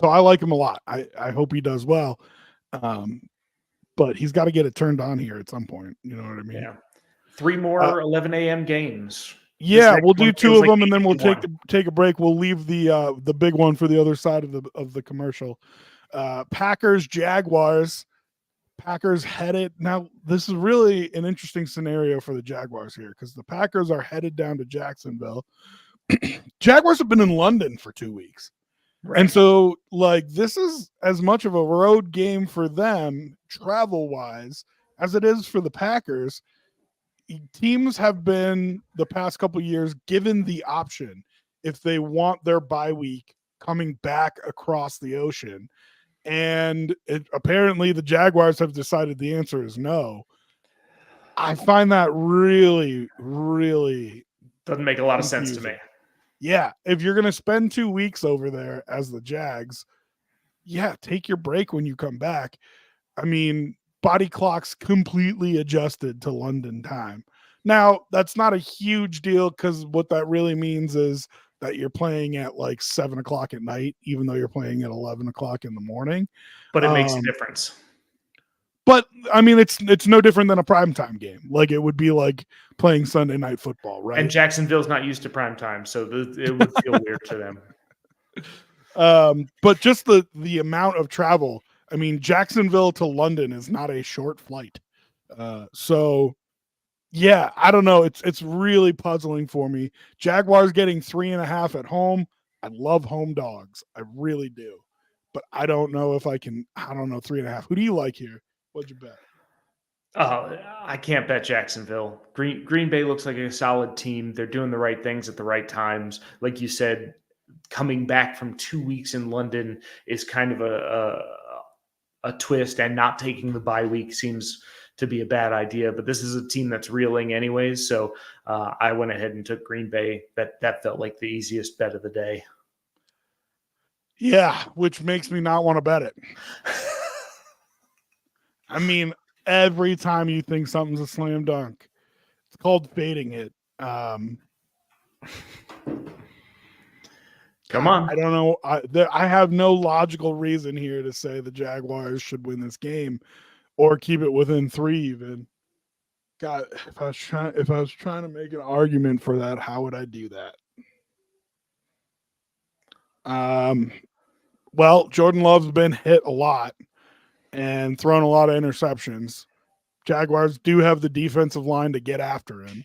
I like him a lot. I hope he does well. But he's got to get it turned on here at some point. You know what I mean? Yeah. 3 more 11 a.m. games. Yeah, we'll do 2 of them, and then we'll take a break. We'll leave the big one for the other side of the commercial. Packers, Jaguars. Packers headed now. This is really an interesting scenario for the Jaguars here because the Packers are headed down to Jacksonville. Jaguars have been in London for 2 weeks. Right. And so, like, this is as much of a road game for them travel-wise as it is for the Packers. Teams have been, the past couple of years, given the option if they want their bye week coming back across the ocean. And apparently the Jaguars have decided the answer is no. I find that really, really doesn't make a lot of sense to me. Yeah, if you're going to spend 2 weeks over there as the Jags, yeah, take your break when you come back. I mean, body clocks completely adjusted to London time. Now, that's not a huge deal because what that really means is that you're playing at like 7 o'clock at night, even though you're playing at 11 o'clock in the morning. But it makes a difference. But I mean, it's no different than a primetime game. Like it would be like playing Sunday night football, right? And Jacksonville's not used to primetime, so it would feel weird to them. But just the amount of travel. I mean, Jacksonville to London is not a short flight. So yeah, I don't know. It's really puzzling for me. Jaguars getting 3.5 at home. I love home dogs. I really do. But I don't know if I can. I don't know, 3.5. Who do you like here? What'd you bet? I can't bet Jacksonville. Green Bay looks like a solid team. They're doing the right things at the right times. Like you said, coming back from 2 weeks in London is kind of a twist, and not taking the bye week seems to be a bad idea. But this is a team that's reeling anyways, so I went ahead and took Green Bay. That felt like the easiest bet of the day. Yeah, which makes me not want to bet it. I mean, every time you think something's a slam dunk, it's called fading it. Come on. I don't know. I have no logical reason here to say the Jaguars should win this game or keep it within 3 even. God, if I was trying to make an argument for that, how would I do that? Well, Jordan Love's been hit a lot and thrown a lot of interceptions. Jaguars do have the defensive line to get after him,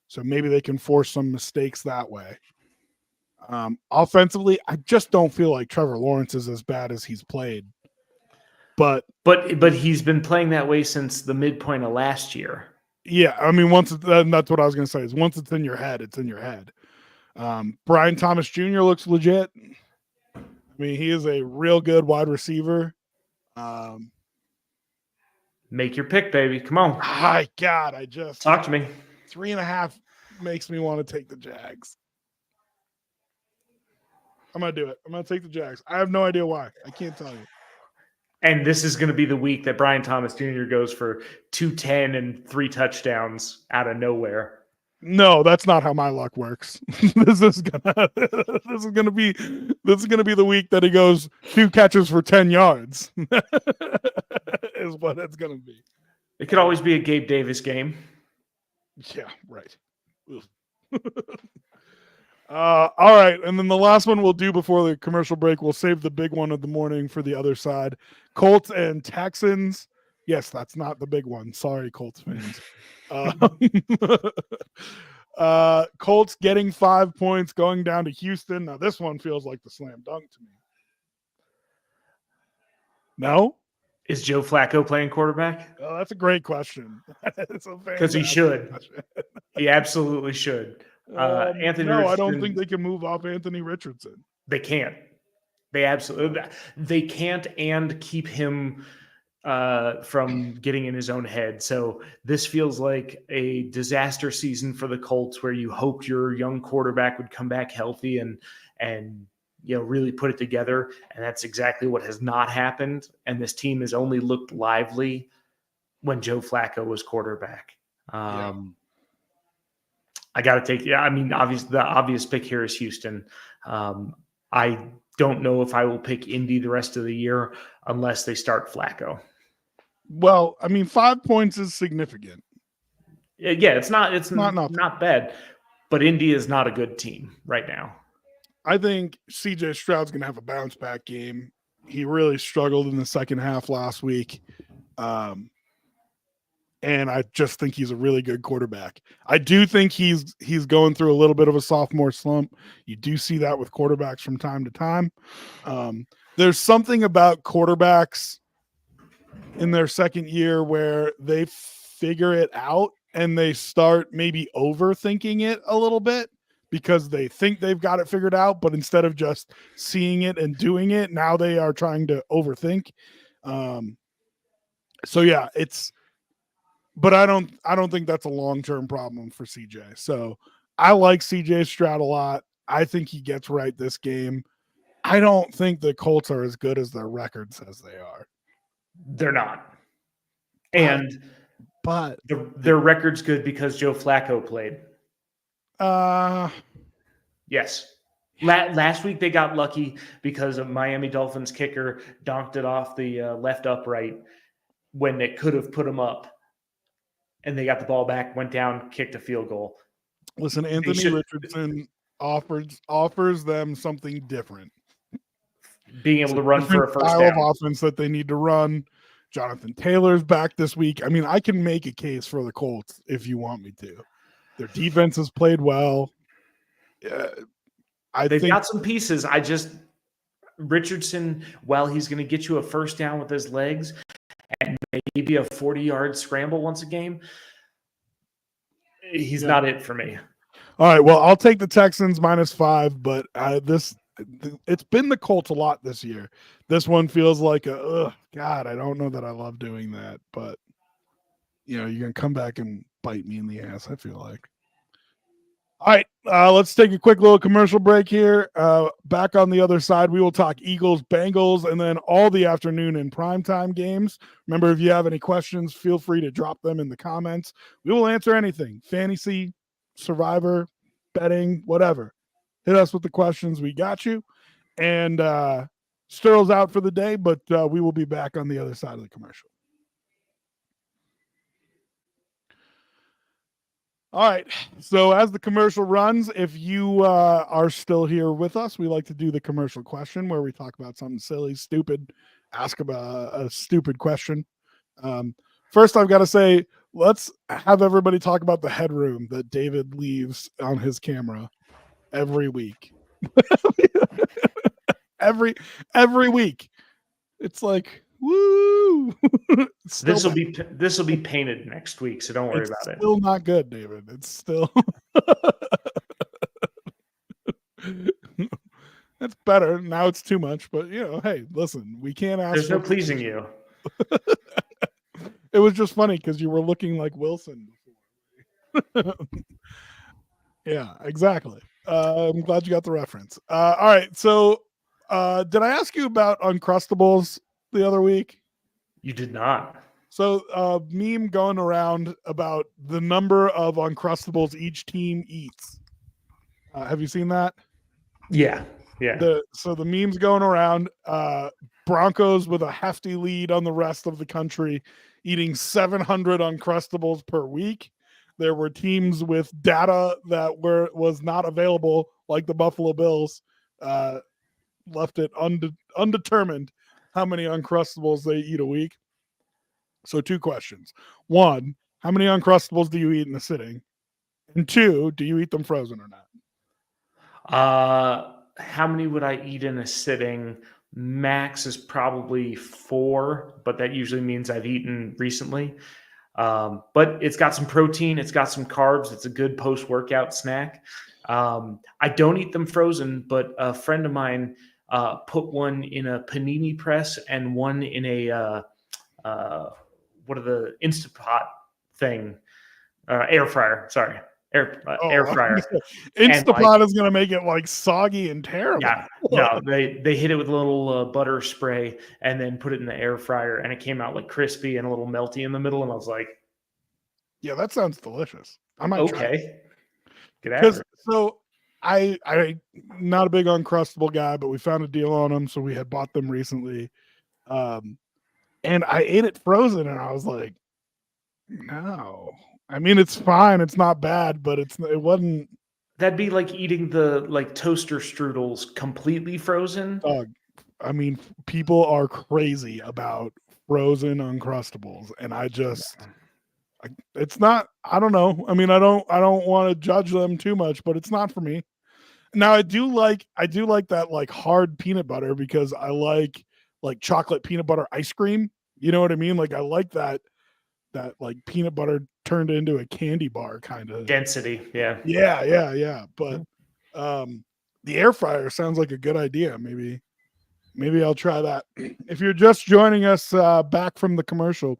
so maybe they can force some mistakes that way. Offensively, I just don't feel like Trevor Lawrence is as bad as he's played. But he's been playing that way since the midpoint of last year. Yeah, I mean, that's what I was going to say. Is once it's in your head, it's in your head. Brian Thomas Jr. looks legit. I mean, he is a real good wide receiver. Make your pick, baby. Come on. My God, I just talk to me. 3.5 makes me want to take the Jags. I'm going to do it. I'm going to take the Jags. I have no idea why. I can't tell you. And this is going to be the week that Brian Thomas Jr. goes for 210 and 3 touchdowns out of nowhere. No, that's not how my luck works. This is gonna be the week that he goes 2 catches for 10 yards. Is what it's gonna be. It could always be a Gabe Davis game. Yeah, right. All right, and then the last one we'll do before the commercial break. We'll save the big one of the morning for the other side. Colts and Texans. Yes, that's not the big one. Sorry, Colts fans. Colts getting 5 points, going down to Houston. Now, this one feels like the slam dunk to me. No? Is Joe Flacco playing quarterback? Oh, that's a great question. Because he should. He absolutely should. Anthony Richardson, I don't think they can move off Anthony Richardson. They can't. They absolutely. They can't, and keep him from getting in his own head. So this feels like a disaster season for the Colts, where you hoped your young quarterback would come back healthy and really put it together. And that's exactly what has not happened. And this team has only looked lively when Joe Flacco was quarterback. Yeah. I got to take, the obvious pick here is Houston. I don't know if I will pick Indy the rest of the year unless they start Flacco. Well, I mean, 5 points is significant. Yeah, it's not bad, but Indy is not a good team right now. I think CJ Stroud's going to have a bounce back game. He really struggled in the second half last week. And I just think he's a really good quarterback. I do think he's going through a little bit of a sophomore slump. You do see that with quarterbacks from time to time. There's something about quarterbacks in their second year where they figure it out and they start maybe overthinking it a little bit because they think they've got it figured out, but instead of just seeing it and doing it, now they are trying to overthink. So yeah, but I don't think that's a long-term problem for CJ. So I like CJ Stroud a lot. I think he gets right this game. I don't think the Colts are as good as their record says they are. They're not. But their record's good because Joe Flacco played. Yes. Last week they got lucky because of Miami Dolphins kicker donked it off the left upright when it could have put him up. And they got the ball back, went down, kicked a field goal. Listen, Anthony Richardson offers them something different. Being able to run for a first down. Of offense that they need to run. Jonathan Taylor's back this week. I mean, I can make a case for the Colts if you want me to. Their defense has played well. They've got some pieces. Richardson, while he's going to get you a first down with his legs and maybe a 40-yard scramble once a game, he's not it for me. All right, well, I'll take the Texans -5, but it's been the Colts a lot this year. This one feels like God, I don't know that I love doing that, but you're going to come back and bite me in the ass, I feel like. All right, let's take a quick little commercial break here. Back on the other side, we will talk Eagles, Bengals, and then all the afternoon and primetime games. Remember, if you have any questions, feel free to drop them in the comments. We will answer anything. Fantasy, Survivor, betting, whatever. Hit us with the questions. We got you. And Sterl's out for the day, but we will be back on the other side of the commercial. All right. So as the commercial runs, if you are still here with us, we like to do the commercial question where we talk about something silly, stupid, ask about a stupid question. First, I've got to say, let's have everybody talk about the headroom that David leaves on his camera every week. every week. It's like, woo. This will be painted next week, so don't worry about it. It's still not good, David. It's still that's better. Now it's too much, but hey, listen, we can't ask. There's no pleasing you. It was just funny because you were looking like Wilson before. Yeah, exactly. I'm glad you got the reference. All right, so did I ask you about Uncrustables the other week? You did not. So meme going around about the number of Uncrustables each team eats. Have you seen that? Yeah. So the meme's going around. Broncos with a hefty lead on the rest of the country, eating 700 Uncrustables per week. There were teams with data that was not available, like the Buffalo Bills, left it undetermined how many Uncrustables they eat a week. So 2 questions. 1, how many Uncrustables do you eat in a sitting? And 2, do you eat them frozen or not? How many would I eat in a sitting? Max is probably 4, but that usually means I've eaten recently. But it's got some protein. It's got some carbs. It's a good post-workout snack. I don't eat them frozen, but a friend of mine put one in a panini press and one in a what are the Instapot thing? Air fryer. Sorry, air fryer. Instapot is gonna make it like soggy and terrible. Yeah, no, they hit it with a little butter spray and then put it in the air fryer, and it came out like crispy and a little melty in the middle. And I was like, yeah, that sounds delicious. I might okay, get after it. So I not a big Uncrustable guy, but we found a deal on them, so we had bought them recently. And I ate it frozen, and I was like, no. I mean, it's fine. It's not bad, but it wasn't. That'd be like eating the toaster strudels completely frozen. I mean, people are crazy about frozen Uncrustables, and it's not. I don't know. I mean, I don't want to judge them too much, but it's not for me. Now, I do like that like hard peanut butter because I like chocolate peanut butter ice cream. You know what I mean? Like I like that like peanut butter turned into a candy bar kind of density. Yeah. But the air fryer sounds like a good idea. Maybe I'll try that. If you're just joining us back from the commercial,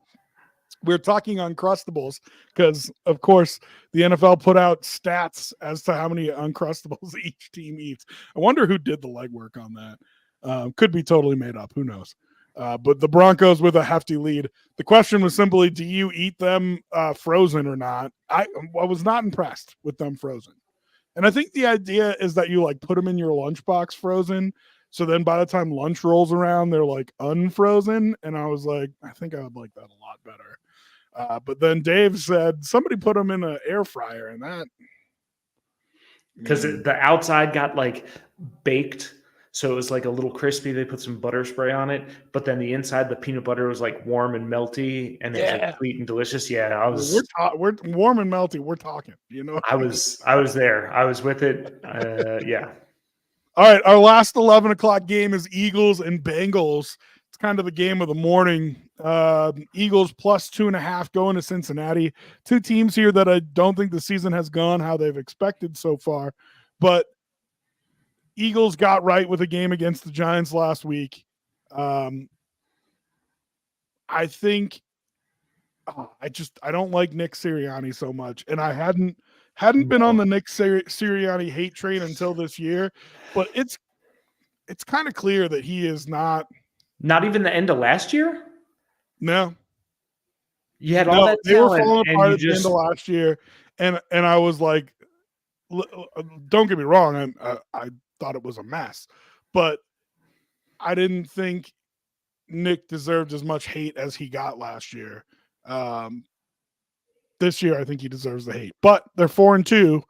we're talking Uncrustables because, of course, the NFL put out stats as to how many Uncrustables each team eats. I wonder who did the legwork on that. Could be totally made up. Who knows? But the Broncos with a hefty lead. The question was simply, do you eat them frozen or not? I was not impressed with them frozen. And I think the idea is that you like put them in your lunchbox frozen. So then by the time lunch rolls around, they're like unfrozen. And I was like, I think I would like that a lot better. But then Dave said somebody put them in an air fryer, and that because the outside got like baked, so it was like a little crispy. They put some butter spray on it, but then the inside, the peanut butter was like warm and melty, and it was like sweet and delicious. Yeah, I was. We're warm and melty. We're talking. You know, I was there. I was with it. Yeah. All right, our last 11 o'clock game is Eagles and Bengals. It's kind of the game of the morning. Eagles plus 2.5 going to Cincinnati. Two teams here that I don't think the season has gone how they've expected so far. But Eagles got right with a game against the Giants last week. I think I don't like Nick Sirianni so much. And I hadn't been on the Nick Sirianni hate train until this year, but it's kind of clear that he is not even the end of last year. No, you had all that talent, they were falling apart at the end of last year, and I was like, don't get me wrong, I thought it was a mess, but I didn't think Nick deserved as much hate as he got last year. This year, I think he deserves the hate, but they're 4-2.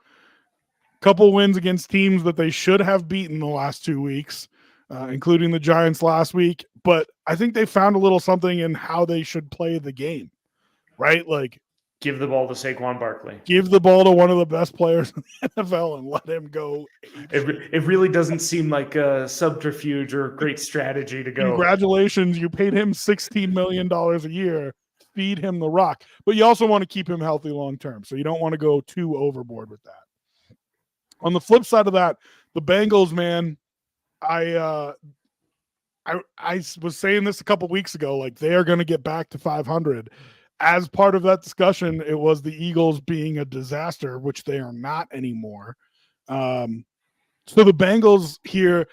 Couple wins against teams that they should have beaten the last 2 weeks, including the Giants last week. But I think they found a little something in how they should play the game, right? Like give the ball to Saquon Barkley. Give the ball to one of the best players in the NFL and let him go. It really doesn't seem like a subterfuge or a great strategy to go. Congratulations, you paid him $16 million a year. Feed him the rock. But you also want to keep him healthy long term, so you don't want to go too overboard with that. On the flip side of that, the Bengals, man, I was saying this a couple weeks ago, like they are going to get back to 500. As part of that discussion, it was the Eagles being a disaster, which they are not anymore. So the Bengals here,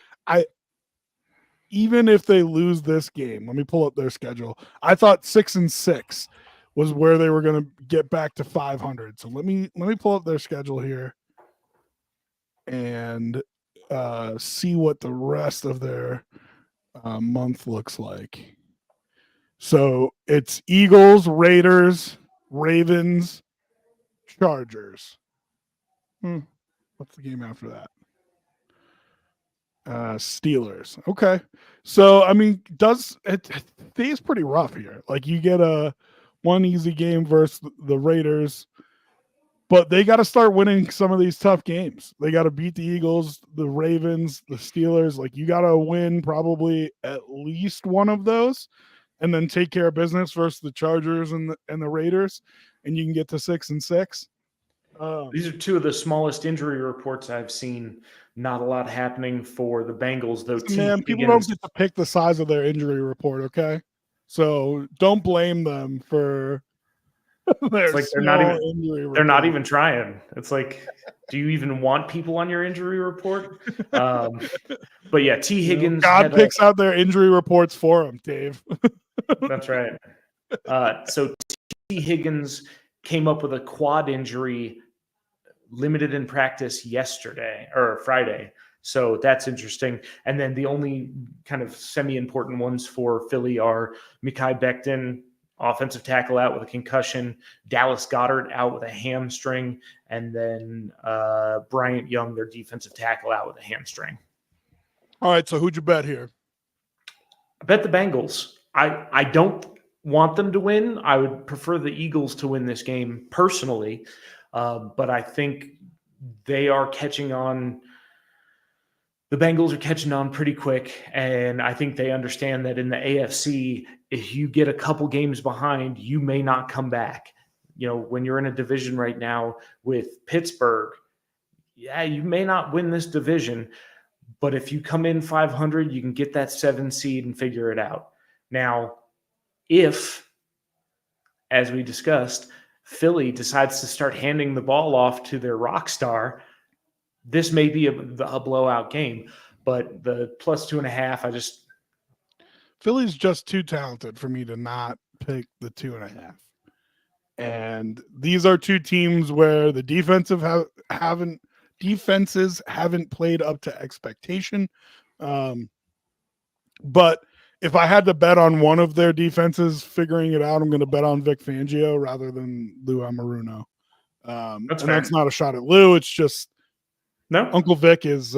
even if they lose this game, let me pull up their schedule. I thought 6-6 was where they were going to get back to 500. So let me pull up their schedule here and see what the rest of their month looks like. So it's Eagles, Raiders, Ravens, Chargers. What's the game after that? Steelers. Okay. So, I mean, it stays pretty rough here. Like you get one easy game versus the Raiders, but they got to start winning some of these tough games. They got to beat the Eagles, the Ravens, the Steelers. Like you got to win probably at least one of those and then take care of business versus the Chargers and the Raiders, and you can get to 6-6. These are two of the smallest injury reports I've seen. Not a lot happening for the Bengals, though. Man, people don't get to pick the size of their injury report, okay? So don't blame them for their It's like small injury report. they're not even trying. It's like, do you even want people on your injury report? But yeah, T. Higgins. God picks out their injury reports for them, Dave. That's right. So T. Higgins came up with a quad injury, limited in practice yesterday or Friday. So that's interesting. And then the only kind of semi-important ones for Philly are Mekhi Becton, offensive tackle, out with a concussion, Dallas Goedert out with a hamstring, and then Bryant Young, their defensive tackle, out with a hamstring. All right, so who'd you bet here? I bet the Bengals. I don't want them to win. I would prefer the Eagles to win this game personally, but I think they are catching on. The Bengals are catching on pretty quick, and I think they understand that in the AFC, if you get a couple games behind, you may not come back. You know, when you're in a division right now with Pittsburgh, yeah, you may not win this division, but if you come in 500, you can get that 7 seed and figure it out. Now, if, as we discussed, Philly decides to start handing the ball off to their rock star, this may be a blowout game, but the +2.5, Philly's just too talented for me to not pick the 2.5. And these are two teams where the defenses haven't played up to expectation. But if I had to bet on one of their defenses figuring it out, I'm going to bet on Vic Fangio rather than Lou Amaruno. That's not a shot at Lou. It's just Uncle Vic is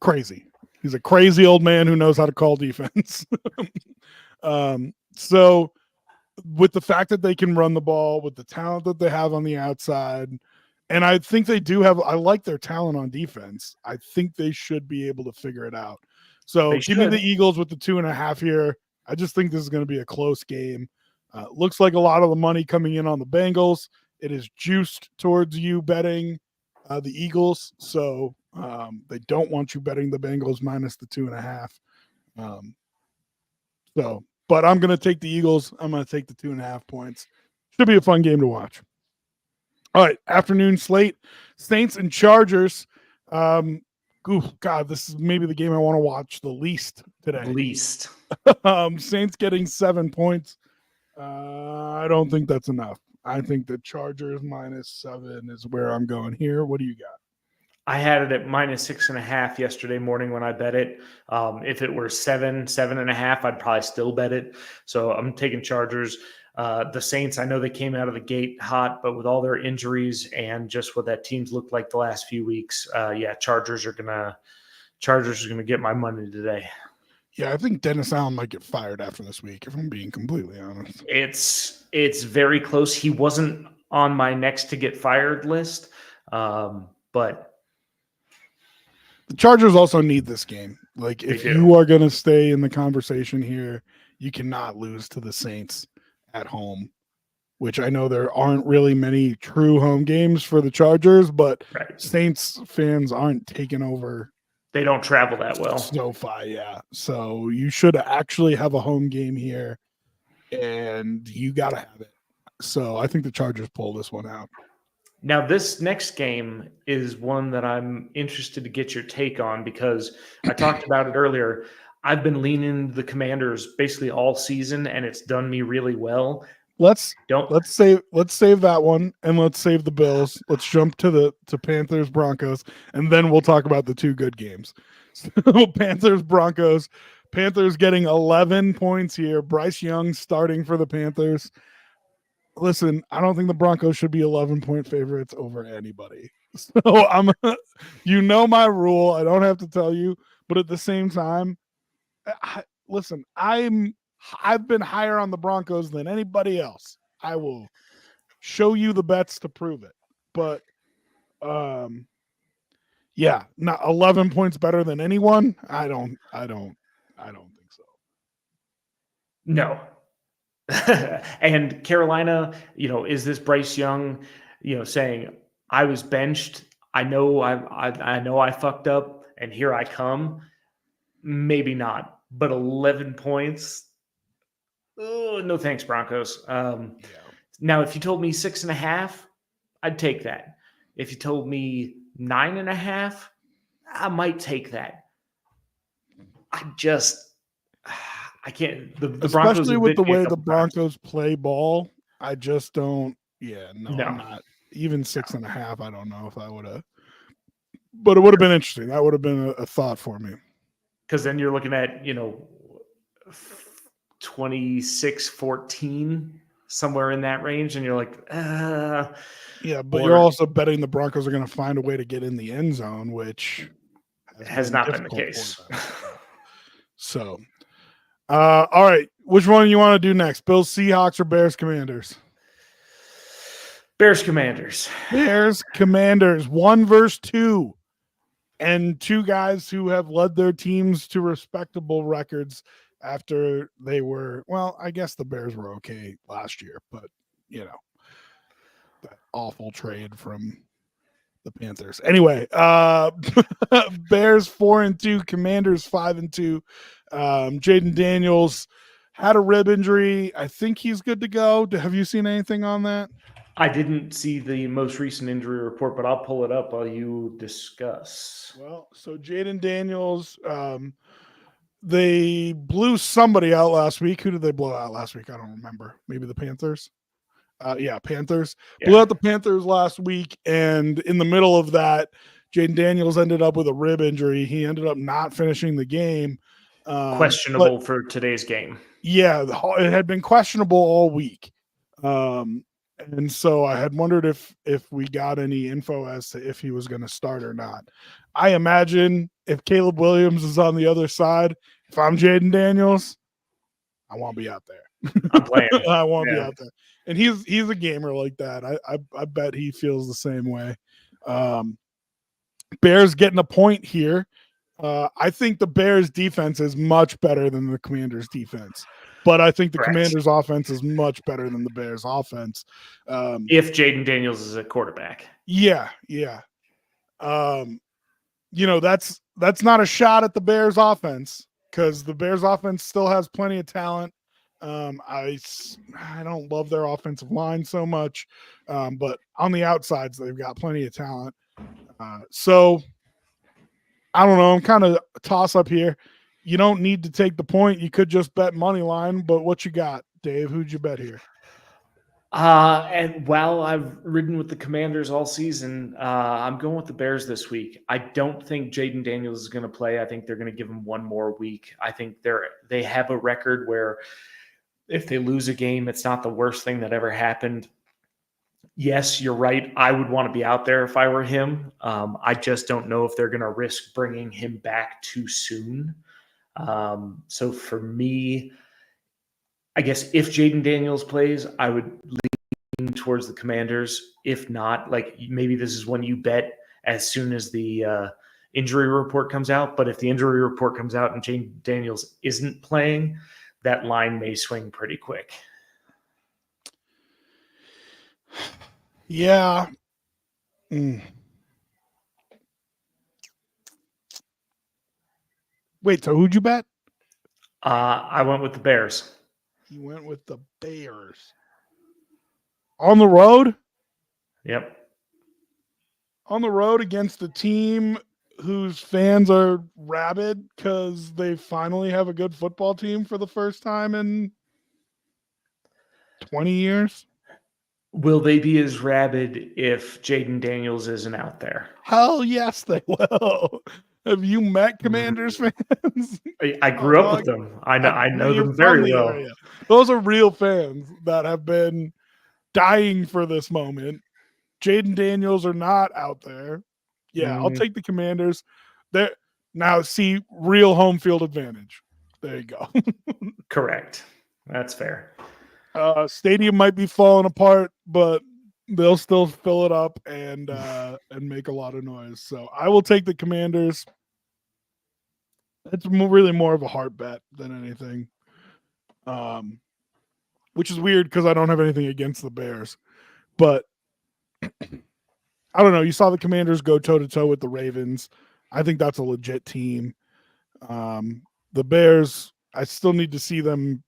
crazy. He's a crazy old man who knows how to call defense. So with the fact that they can run the ball, with the talent that they have on the outside, and I think they do have, I like their talent on defense. I think they should be able to figure it out. So give me the Eagles with the 2.5 here. I just think this is going to be a close game. Looks like a lot of the money coming in on the Bengals. It is juiced towards you betting the Eagles. So they don't want you betting the Bengals minus the 2.5. But I'm going to take the Eagles. I'm going to take the 2.5 points. Should be a fun game to watch. All right, afternoon slate, Saints and Chargers. God, this is maybe the game I want to watch the least today. Saints getting 7 points. I don't think that's enough. I think the Chargers -7 is where I'm going here. What do you got? I had it at -6.5 yesterday morning when I bet it. If it were 7.5, I'd probably still bet it. So I'm taking Chargers. The Saints, I know they came out of the gate hot, but with all their injuries and just what that team's looked like the last few weeks, Chargers are gonna get my money today. Yeah, I think Dennis Allen might get fired after this week, if I'm being completely honest. It's very close. He wasn't on my next to get fired list, but the Chargers also need this game. Like, if you are going to stay in the conversation here, you cannot lose to the Saints at home, which I know there aren't really many true home games for the Chargers, but Saints fans aren't taking over. They don't travel that well. SoFi, yeah. So you should actually have a home game here, and you got to have it. So I think the Chargers pull this one out. Now, this next game is one that I'm interested to get your take on because I talked about it earlier. I've been leaning the Commanders basically all season, and it's done me really well. Let's save that one, and let's save the Bills. Let's jump to Panthers Broncos, and then we'll talk about the two good games. So Panthers Broncos. Panthers getting 11 points here. Bryce Young starting for the Panthers. Listen, I don't think the Broncos should be 11-point favorites over anybody. So my rule. I don't have to tell you, but at the same time, listen, I've been higher on the Broncos than anybody else. I will show you the bets to prove it. But not 11 points better than anyone. I don't think so. No. And Carolina, is this Bryce Young, saying I was benched. I know I fucked up and here I come. Maybe not. but 11 points. Oh, no thanks, Broncos. Now, if you told me 6.5, I'd take that. If you told me 9.5, I might take that. I can't. The Broncos, especially have with the bit me a way the couple times. Broncos play ball, I just don't. Yeah, no, No. I'm not. Even 6.5, I don't know if I would have. But it would have been interesting. That would have been a thought for me. Because then you're looking at 26-14, somewhere in that range, and you're like, Yeah, but or- you're also betting the Broncos are going to find a way to get in the end zone, which has not been the difficult case. for them. So, all right, which one you want to do next? Bills, Seahawks, or Bears, Commanders? Bears, Commanders. Bears, Commanders, 1 versus 2. And two guys who have led their teams to respectable records after they were, well, I guess the Bears were okay last year, but that awful trade from the Panthers. Anyway, Bears 4-2, Commanders 5-2. Jaden Daniels had a rib injury. I think he's good to go. Have you seen anything on that? I didn't see the most recent injury report, but I'll pull it up while you discuss. Well, so Jaden Daniels, they blew somebody out last week. Who did they blow out last week? I don't remember. Maybe the Panthers. Panthers. Yeah. Blew out the Panthers last week, and in the middle of that, Jaden Daniels ended up with a rib injury. He ended up not finishing the game. Questionable for today's game. Yeah, it had been questionable all week. And so I had wondered if we got any info as to if he was going to start or not. I imagine if Caleb Williams is on the other side, if I'm Jaden Daniels, I want to be out there. I'm playing. I want to be out there. And he's a gamer like that. I bet he feels the same way. Bears getting a point here. I think the Bears defense is much better than the Commanders defense, but I think the Commanders offense is much better than the Bears offense. If Jaden Daniels is a quarterback. Yeah. That's not a shot at the Bears offense because the Bears offense still has plenty of talent. I don't love their offensive line so much, but on the outsides, they've got plenty of talent. So I don't know. I'm kind of toss up here. You don't need to take the point. You could just bet money line, but what you got, Dave? Who'd you bet here? And while I've ridden with the Commanders all season, I'm going with the Bears this week. I don't think Jaden Daniels is going to play. I think they're going to give him one more week. I think they have a record where if they lose a game, it's not the worst thing that ever happened. Yes, you're right. I would want to be out there if I were him. I just don't know if they're going to risk bringing him back too soon. So for me, I guess if Jaden Daniels plays, I would lean towards the Commanders. If not, like maybe this is when you bet as soon as the injury report comes out. But if the injury report comes out and Jaden Daniels isn't playing, that line may swing pretty quick. Yeah. Wait, so who'd you bet? I went with the Bears. You went with the Bears. On the road? Yep. On the road against a team whose fans are rabid because they finally have a good football team for the first time in 20 years? Will they be as rabid if Jaden Daniels isn't out there? Hell yes, they will. Have you met Commanders fans? I grew up with them. I know them very well. Area. Those are real fans that have been dying for this moment. Jaden Daniels are not out there. Yeah, I'll take the Commanders. Now see real home field advantage. There you go. Correct. That's fair. Stadium might be falling apart, but they'll still fill it up and make a lot of noise. So I will take the Commanders. It's really more of a heart bet than anything. Which is weird because I don't have anything against the Bears. But I don't know. You saw the Commanders go toe-to-toe with the Ravens. I think that's a legit team. the Bears, I still need to see them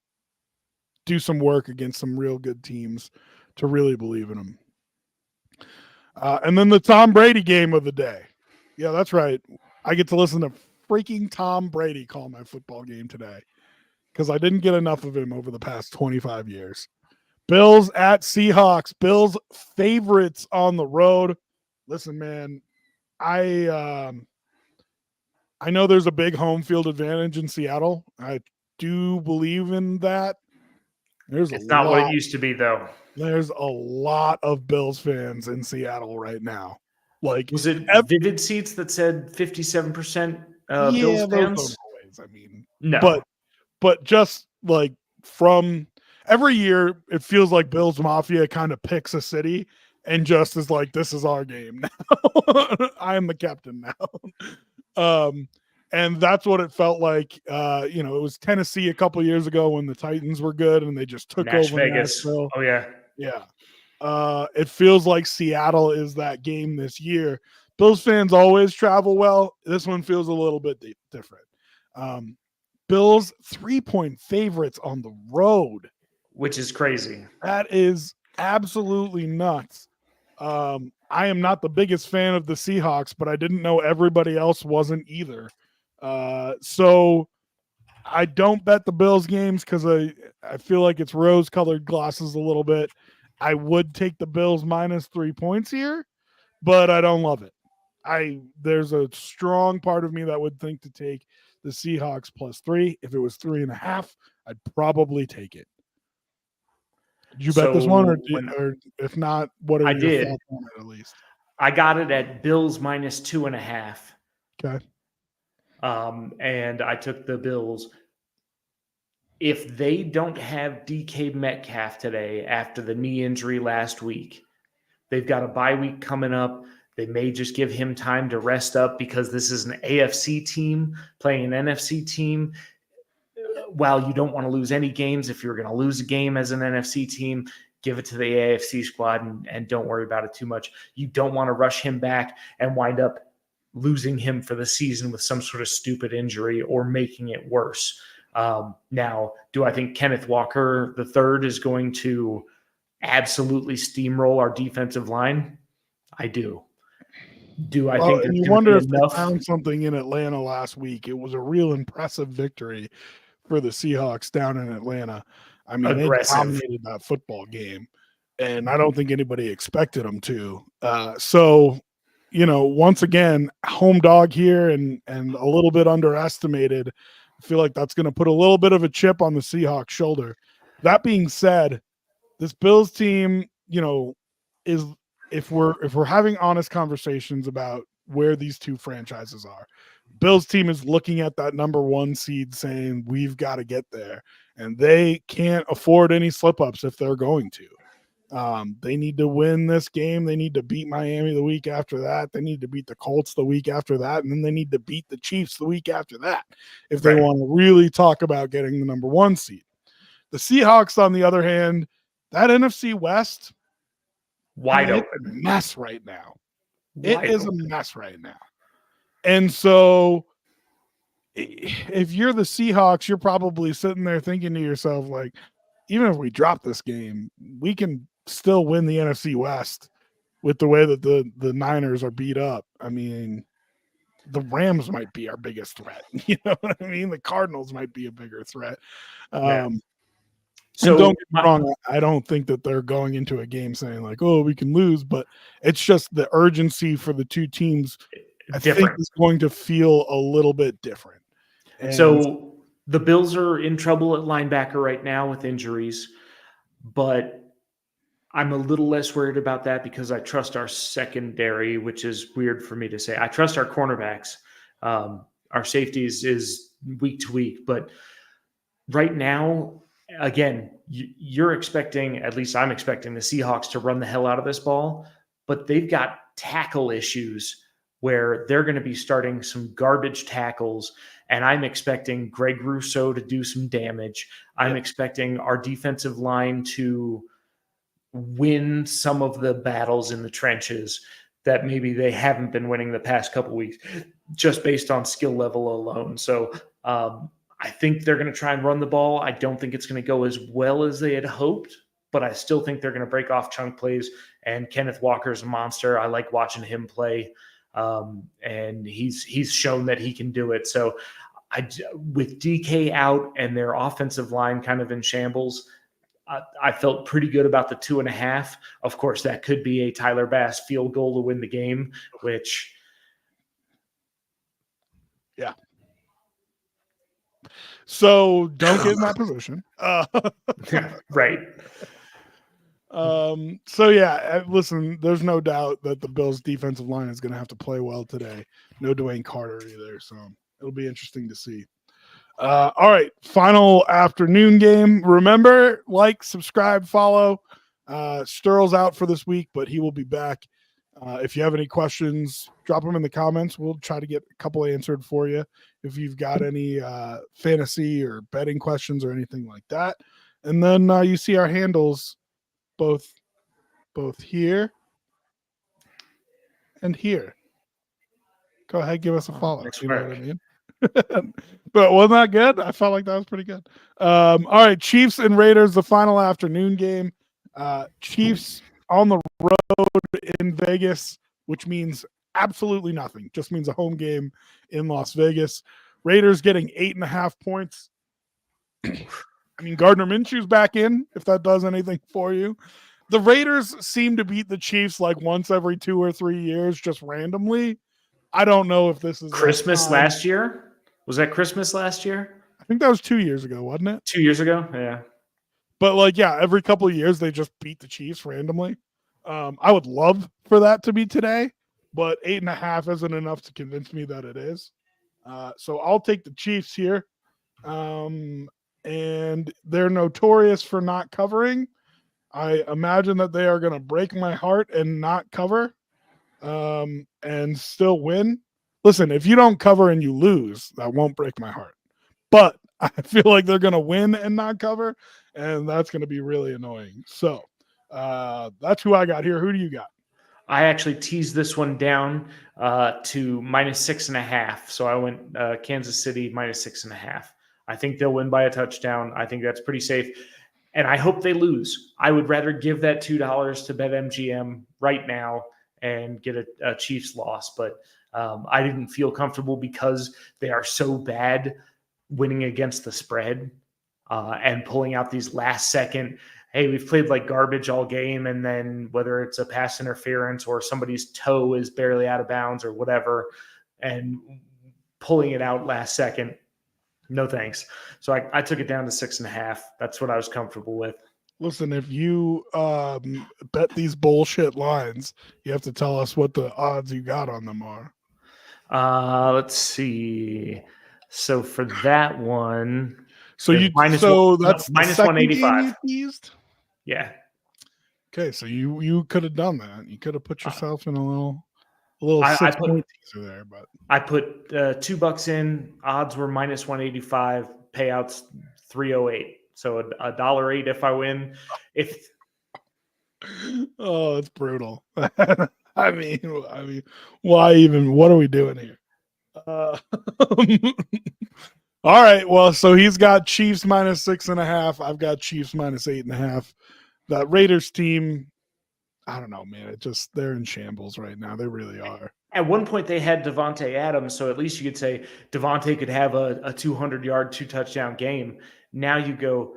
do some work against some real good teams to really believe in them. And then the Tom Brady game of the day. Yeah, that's right. I get to listen to freaking Tom Brady call my football game today because I didn't get enough of him over the past 25 years. Bills at Seahawks. Bills favorites on the road. Listen, man, I know there's a big home field advantage in Seattle. I do believe in that. It's not what it used to be, though. There's a lot of Bills fans in Seattle right now. Like, was it Vivid Seats that said 57% Bills fans? Those always, I mean, no, but just like from every year, it feels like Bills Mafia kind of picks a city and just is like, this is our game now. I am the captain now. And that's what it felt like. It was Tennessee a couple years ago when the Titans were good and they just took over Vegas. Nashville. Oh yeah. Yeah. It feels like Seattle is that game this year. Bills fans always travel well. This one feels a little bit different. Bills 3-point favorites on the road, which is crazy. That is absolutely nuts. I am not the biggest fan of the Seahawks, but I didn't know everybody else wasn't either. So I don't bet the Bills games because I feel like it's rose-colored glasses a little bit. I would take the Bills minus 3 points here, but I don't love it. There's a strong part of me that would think to take the Seahawks plus 3. If it was 3.5, I'd probably take it. Did you bet this one, or if not, what are your thoughts on it at least? I got it at Bills minus 2.5. Okay. And I took the Bills. If they don't have DK Metcalf today after the knee injury last week, they've got a bye week coming up. They may just give him time to rest up because this is an AFC team playing an NFC team. While you don't want to lose any games, if you're going to lose a game as an NFC team, give it to the AFC squad and don't worry about it too much. You don't want to rush him back and wind up losing him for the season with some sort of stupid injury or making it worse. Now, do I think Kenneth Walker III is going to absolutely steamroll our defensive line? I do. Do I think you wonder if they found something in Atlanta last week? It was a real impressive victory for the Seahawks down in Atlanta. I mean, They dominated that football game, and I don't think anybody expected them to. So, once again, home dog here and a little bit underestimated. I feel like that's going to put a little bit of a chip on the Seahawks shoulder. That being said, this Bills team, is if we're having honest conversations about where these two franchises are, Bills team is looking at that number 1 seed saying we've got to get there, and they can't afford any slip ups if they're going to. They need to win this game. They need to beat Miami the week after that. They need to beat the Colts the week after that. And then they need to beat the Chiefs the week after that if they want to really talk about getting the number 1 seed. The Seahawks, on the other hand, that NFC West, wide open. It's a mess right now. It is a mess right now. And so if you're the Seahawks, you're probably sitting there thinking to yourself, like, even if we drop this game, we can still win the NFC West with the way that the Niners are beat up. I mean, the Rams might be our biggest threat. You know what I mean? The Cardinals might be a bigger threat. So don't get me wrong, I don't think that they're going into a game saying like, oh, we can lose, but it's just the urgency for the two teams I think is going to feel a little bit different. And so the Bills are in trouble at linebacker right now with injuries, but I'm a little less worried about that because I trust our secondary, which is weird for me to say. I trust our cornerbacks. Our safeties is week to week, but right now, again, you're expecting, at least I'm expecting the Seahawks to run the hell out of this ball, but they've got tackle issues where they're going to be starting some garbage tackles, and I'm expecting Greg Rousseau to do some damage. I'm expecting our defensive line to win some of the battles in the trenches that maybe they haven't been winning the past couple of weeks just based on skill level alone. So I I think they're going to try and run the ball. I don't think it's going to go as well as they had hoped, but I still think they're going to break off chunk plays. And Kenneth Walker's a monster. I like watching him play, and he's shown that he can do it. So with DK out and their offensive line kind of in shambles, I felt pretty good about the 2.5. Of course, that could be a Tyler Bass field goal to win the game, which. Yeah. So don't get in that position. Right. So yeah, listen, there's no doubt that the Bills defensive line is going to have to play well today. No Dwayne Carter either. So it'll be interesting to see. All right. Final afternoon game. Remember, like, subscribe, follow. Sterl's out for this week, but he will be back. If you have any questions, drop them in the comments. We'll try to get a couple answered for you. If you've got any fantasy or betting questions or anything like that. And then you see our handles both here and here. Go ahead, give us a follow. You know what I mean? But wasn't that good? I felt like that was pretty good. All right, Chiefs and Raiders, the final afternoon game. Chiefs on the road in Vegas, which means absolutely nothing. Just means a home game in Las Vegas. Raiders getting 8.5 points. I mean, Gardner Minshew's back in, if that does anything for you. The Raiders seem to beat the Chiefs like once every 2 or 3 years, just randomly. I don't know if this is Christmas last year. Was that Christmas last year? I think that was 2 years ago, wasn't it? 2 years ago, yeah. But like, yeah, every couple of years they just beat the Chiefs randomly. I would love for that to be today, but 8.5 isn't enough to convince me that it is. So I'll take the Chiefs here. And they're notorious for not covering. I imagine that they are going to break my heart and not cover, and still win. Listen, if you don't cover and you lose, that won't break my heart. But I feel like they're going to win and not cover, and that's going to be really annoying. So that's who I got here. Who do you got? I actually teased this one down to -6.5. So I went Kansas City -6.5. I think they'll win by a touchdown. I think that's pretty safe. And I hope they lose. I would rather give that $2 to BetMGM right now and get a Chiefs loss. But I didn't feel comfortable because they are so bad winning against the spread and pulling out these last second, hey, we've played like garbage all game. And then whether it's a pass interference or somebody's toe is barely out of bounds or whatever, and pulling it out last second. No thanks. So I took it down to 6.5. That's what I was comfortable with. Listen, if you bet these bullshit lines, you have to tell us what the odds you got on them are. Let's see. So for that one, so that's minus 185. Yeah. Okay, so you could have done that. You could have put yourself in a little 6-point teaser there, but I put $2 in. Odds were -185. Payouts 308. So $1.08 if I win. Oh, it's brutal. I mean, why even? What are we doing here? All right. Well, so he's got Chiefs -6.5. I've got Chiefs -8.5. That Raiders team, I don't know, man. They're in shambles right now. They really are. At one point, they had Devontae Adams, so at least you could say Devontae could have a 200-yard, 2-touchdown game. Now you go,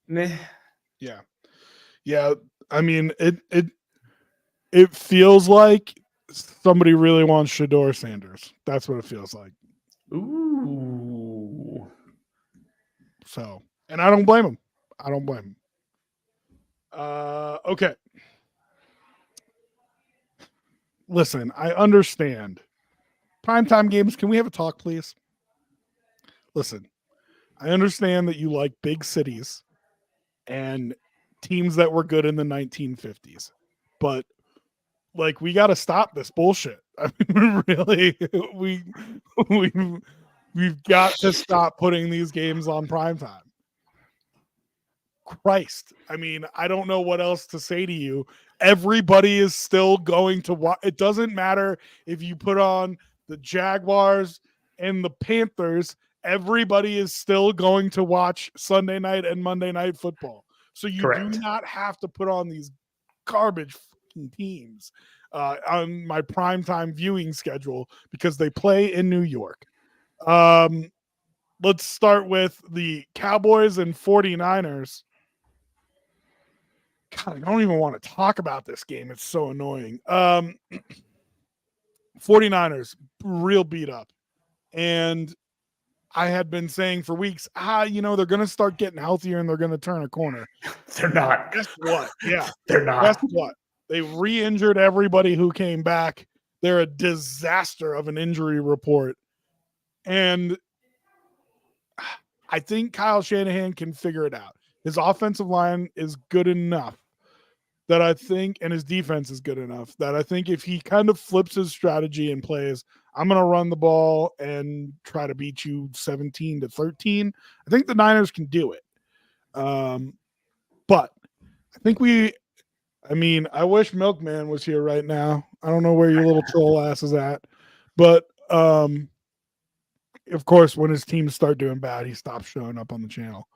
meh. Yeah. I mean, it feels like somebody really wants Shedeur Sanders. That's what it feels like. Ooh. So, and I don't blame him. Okay. Listen, I understand. Primetime games, can we have a talk, please? Listen, I understand that you like big cities and teams that were good in the 1950s, but like, we got to stop this bullshit. I mean, really, we've got to stop putting these games on primetime. Christ. I mean, I don't know what else to say to you. Everybody is still going to watch. It doesn't matter if you put on the Jaguars and the Panthers. everybody is still going to watch Sunday night and Monday night football. So you Correct. do not have to put on these garbage fucking teams on my primetime viewing schedule because they play in New York. Let's start with the Cowboys and 49ers. God, I don't even want to talk about this game. It's so annoying. 49ers, real beat up. And I had been saying for weeks, they're going to start getting healthier and they're going to turn a corner. They're not. Guess what? Yeah. They're not. Guess what? They re-injured everybody who came back. They're a disaster of an injury report. And I think Kyle Shanahan can figure it out. His offensive line is good enough that I think, and his defense is good enough that I think if he kind of flips his strategy and plays, I'm going to run the ball and try to beat you 17-13. I think the Niners can do it. But I think I wish Milkman was here right now. I don't know where your little troll ass is at, but of course, when his teams start doing bad, he stops showing up on the channel.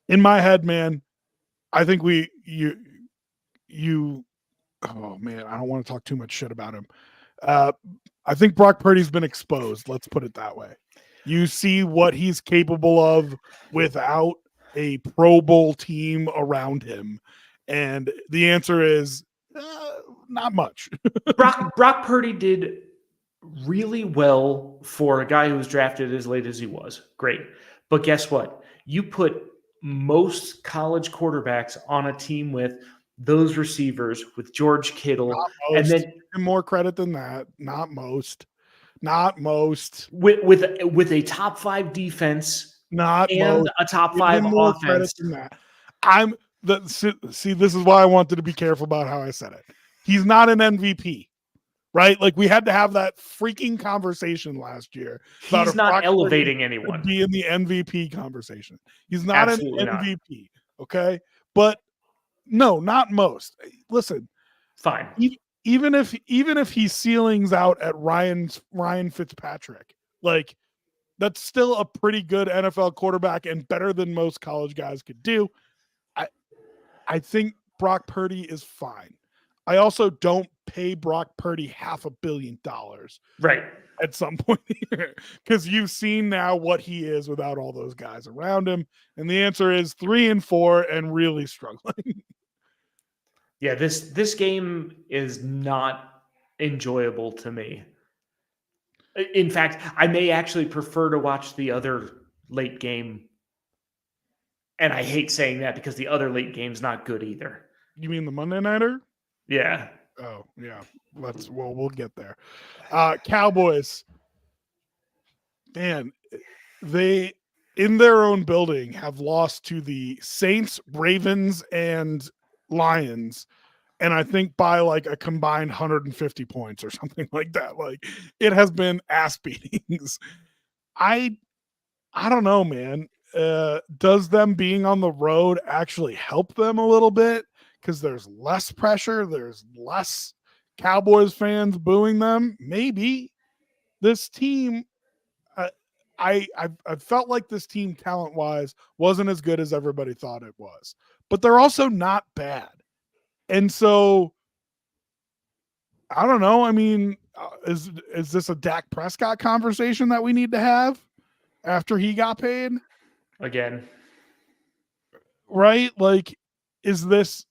In my head, man, I think oh man, I don't want to talk too much shit about him. I think Brock Purdy's been exposed. Let's put it that way. You see what he's capable of without a Pro Bowl team around him. And the answer is not much. Brock Purdy did really well for a guy who was drafted as late as he was. Great. But guess what? You put most college quarterbacks on a team with those receivers, with George Kittle, and then more credit than that. Not most. With a top 5 defense, not and most. a top Give 5 more offense. Credit than that. See, this is why I wanted to be careful about how I said it. He's not an MVP, right? Like we had to have that freaking conversation last year. He's not elevating anyone. Be in the MVP conversation. He's not Absolutely an MVP, okay? But no, not most. Listen, fine. Even if he ceilings out at Ryan Fitzpatrick, like that's still a pretty good NFL quarterback and better than most college guys could do. I think Brock Purdy is fine. I also don't pay Brock Purdy $500 million right at some point here because you've seen now what he is without all those guys around him. And the answer is 3-4 and really struggling. Yeah, this game is not enjoyable to me. In fact, I may actually prefer to watch the other late game. And I hate saying that because the other late game's not good either. You mean the Monday Nighter? Yeah. Oh, yeah. We'll get there. Cowboys. Man, they in their own building have lost to the Saints, Ravens, and Lions. And I think by like a combined 150 points or something like that. Like it has been ass beatings. I don't know, man. Does them being on the road actually help them a little bit? Because there's less pressure. There's less Cowboys fans booing them. Maybe this team, I felt like this team talent-wise wasn't as good as everybody thought it was. But they're also not bad. And so I don't know. I mean, is this a Dak Prescott conversation that we need to have after he got paid? Again. Right? Like, is this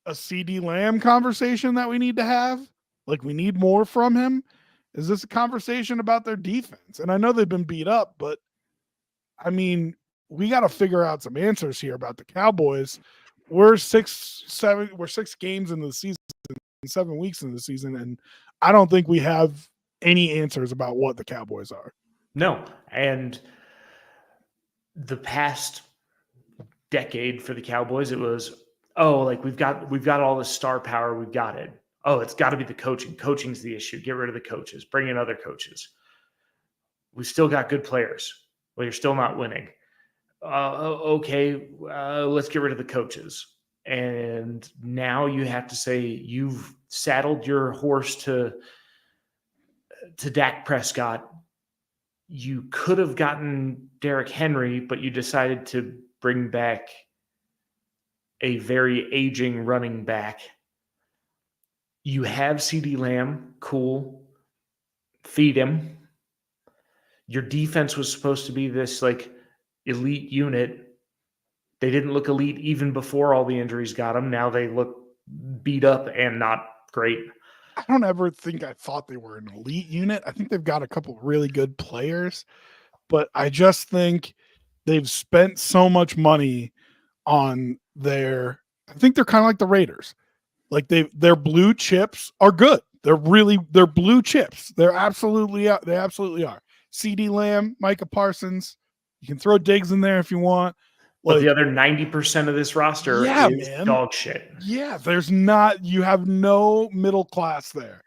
a CD Lamb conversation that we need to have? Like, we need more from him? Is this a conversation about their defense? And I know they've been beat up, but I mean, we got to figure out some answers here about the Cowboys. We're 6 games into the season, 7 weeks into the season, and I don't think we have any answers about what the Cowboys are. No. And the past decade for the Cowboys, it was, we've got all this star power, we've got it. Oh, it's got to be the coaching. Coaching's the issue. Get rid of the coaches. Bring in other coaches. We've still got good players. Well, you're still not winning. Let's get rid of the coaches. And now you have to say you've saddled your horse to Dak Prescott. you could have gotten Derrick Henry, but you decided to bring back a very aging running back. You have CeeDee Lamb, cool. Feed him. Your defense was supposed to be this like elite unit. They didn't look elite even before all the injuries got them. Now they look beat up and not great. I don't ever think I thought they were an elite unit. I think they've got a couple really good players, but I just think they've spent so much money on their. I think they're kind of like the Raiders. Like their blue chips are good. They're blue chips. They absolutely are. CeeDee Lamb, Micah Parsons. You can throw Diggs in there if you want. But the other 90% of this roster is dog shit. Yeah, you have no middle class there.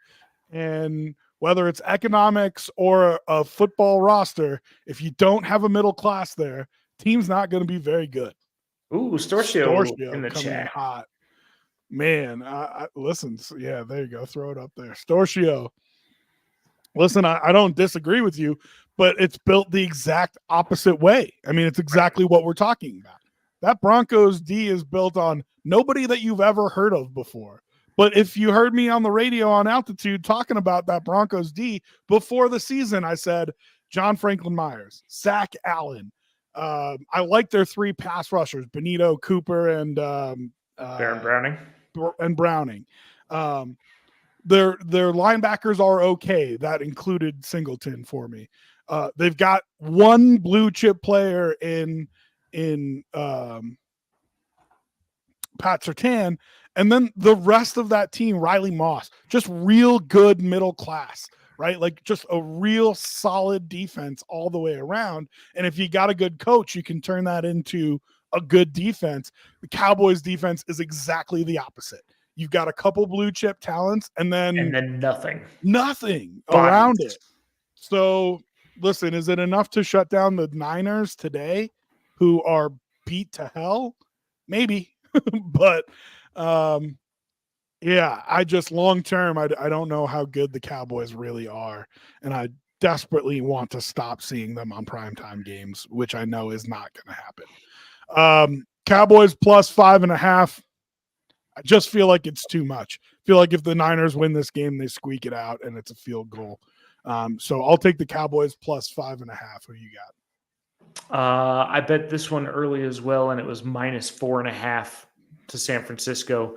And whether it's economics or a football roster, if you don't have a middle class there, team's not going to be very good. Ooh, Storcio in the coming chat. In hot. Man, listen, yeah, there you go. Throw it up there. Storcio. Listen, I don't disagree with you, but it's built the exact opposite way. I mean, it's exactly what we're talking about. That Broncos D is built on nobody that you've ever heard of before. But if you heard me on the radio on Altitude talking about that Broncos D before the season, I said John Franklin Myers, Zach Allen. I like their three pass rushers, Benito, Cooper, and Baron Browning. And Browning. Their linebackers are okay. That included Singleton for me. They've got one blue chip player in Pat Surtain, and then the rest of that team, Riley Moss, just real good middle class, right? Like just a real solid defense all the way around. And if you got a good coach, you can turn that into a good defense. The Cowboys defense is exactly the opposite. You've got a couple blue chip talents and then nothing around it. So listen, is it enough to shut down the Niners today who are beat to hell? Maybe, but yeah, I just long-term, I don't know how good the Cowboys really are. And I desperately want to stop seeing them on primetime games, which I know is not going to happen. Cowboys plus 5.5. I just feel like it's too much. I feel like if the Niners win this game, they squeak it out and it's a field goal. So I'll take the Cowboys plus 5.5. Who you got? I bet this one early as well, and it was minus 4.5 to San Francisco.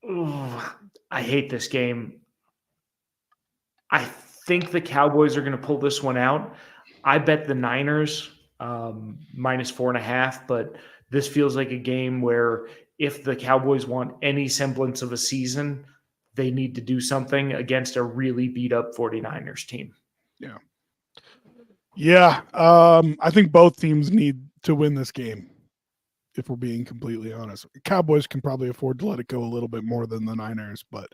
Ooh, I hate this game. I think the Cowboys are going to pull this one out. I bet the Niners minus 4.5, but this feels like a game where if the Cowboys want any semblance of a season, they need to do something against a really beat up 49ers team. Yeah. Yeah. I think both teams need to win this game, if we're being completely honest. Cowboys can probably afford to let it go a little bit more than the Niners, but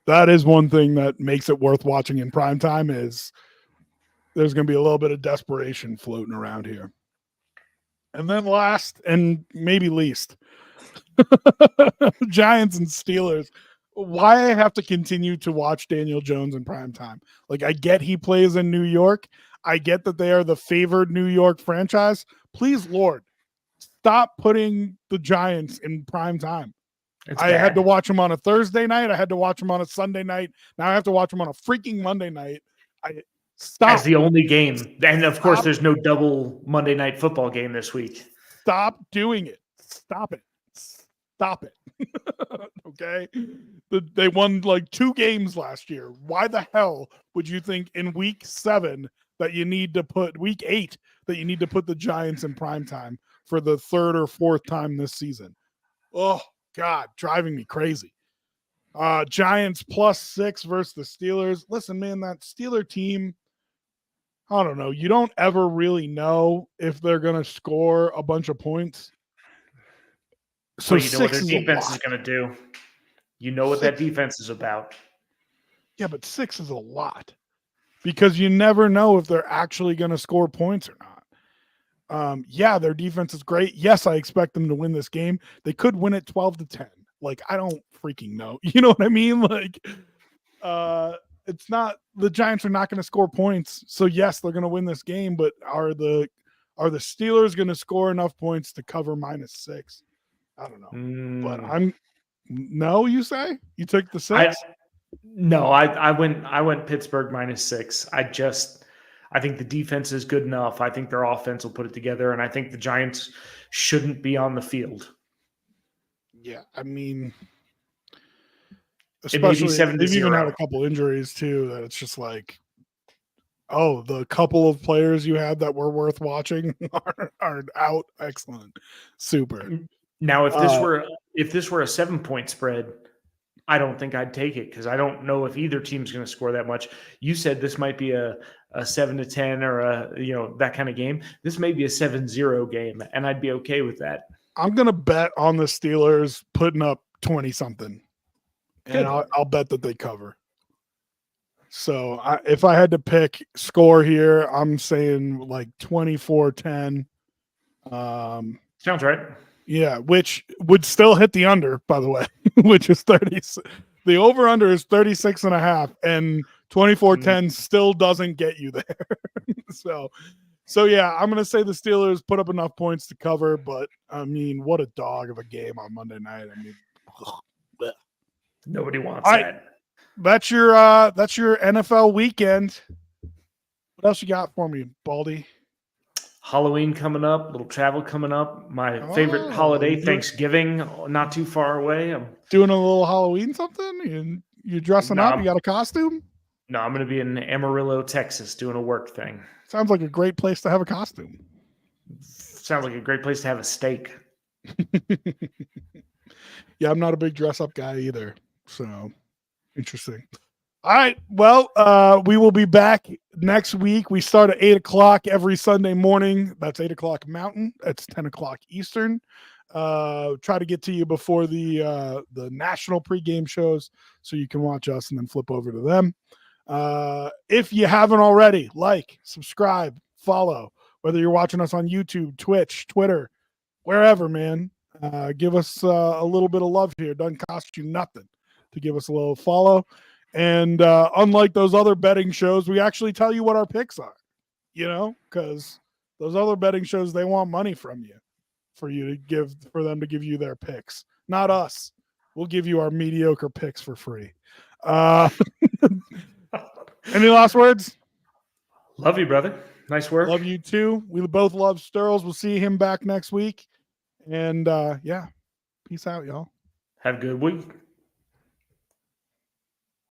that is one thing that makes it worth watching in primetime is there's going to be a little bit of desperation floating around here. And then last and maybe least, Giants and Steelers. Why I have to continue to watch Daniel Jones in primetime. Like, I get he plays in New York. I get that they are the favored New York franchise. Please, Lord, stop putting the Giants in primetime. I had to watch them on a Thursday night. I had to watch them on a Sunday night. Now I have to watch them on a freaking Monday night. Stop. As the only game. And, of course, there's no double Monday night football game this week. Stop doing it. Stop it. Stop it. Okay? They won like 2 games last year. Why the hell would you think in week 7 that you need to put week 8 that you need to put the Giants in primetime for the 3rd or 4th time this season? Oh, God, driving me crazy. Giants plus 6 versus the Steelers. Listen, man, that Steeler team, I don't know. You don't ever really know if they're going to score a bunch of points. So you know what their defense is going to do. You know what that defense is about. Yeah, but 6 is a lot because you never know if they're actually going to score points or not. Yeah, their defense is great. Yes, I expect them to win this game. They could win it 12-10. Like, I don't freaking know. You know what I mean? Like, it's not the Giants are not going to score points. So yes, they're going to win this game, but are the Steelers going to score enough points to cover -6? I don't know. But no, you say? You took the 6? I went Pittsburgh -6. I think the defense is good enough. I think their offense will put it together, and I think the Giants shouldn't be on the field. Yeah, I mean, It may be especially 7-0. they've even had a couple injuries too. That it's just like, oh, the couple of players you had that were worth watching are out. Excellent, super. Now, if this were a 7-point spread, I don't think I'd take it because I don't know if either team's going to score that much. You said this might be a 7-10 or that kind of game. This may be a 7-0 game, and I'd be okay with that. I'm gonna bet on the Steelers putting up 20 something, and I'll bet that they cover. So if I had to pick score here, I'm saying like 24-10. Sounds right. Yeah, which would still hit the under, by the way, which is 30. The over-under is 36.5, and 24-10 still doesn't get you there. So yeah, I'm going to say the Steelers put up enough points to cover, but I mean, what a dog of a game on Monday night. I mean, nobody wants that. That's your NFL weekend. What else you got for me, Baldy? Halloween coming up, little travel coming up. My favorite holiday, Thanksgiving, not too far away. I'm doing a little Halloween something. You dressing up? You got a costume? No, I'm going to be in Amarillo, Texas, doing a work thing. Sounds like a great place to have a costume. Sounds like a great place to have a steak. Yeah, I'm not a big dress up guy either. So interesting. All right. Well, we will be back next week. We start at 8:00 every Sunday morning. That's 8:00 Mountain. That's 10:00 Eastern. Try to get to you before the national pregame shows so you can watch us and then flip over to them. If you haven't already, like, subscribe, follow, whether you're watching us on YouTube, Twitch, Twitter, wherever, man. Give us a little bit of love here. It doesn't cost you nothing to give us a little follow. And unlike those other betting shows, we actually tell you what our picks are, because those other betting shows, they want money from you for them to give you their picks, not us. We'll give you our mediocre picks for free. Any last words? Love you, brother. Nice work. Love you too. We both love Sturls. We'll see him back next week. And yeah, peace out, y'all. Have a good week.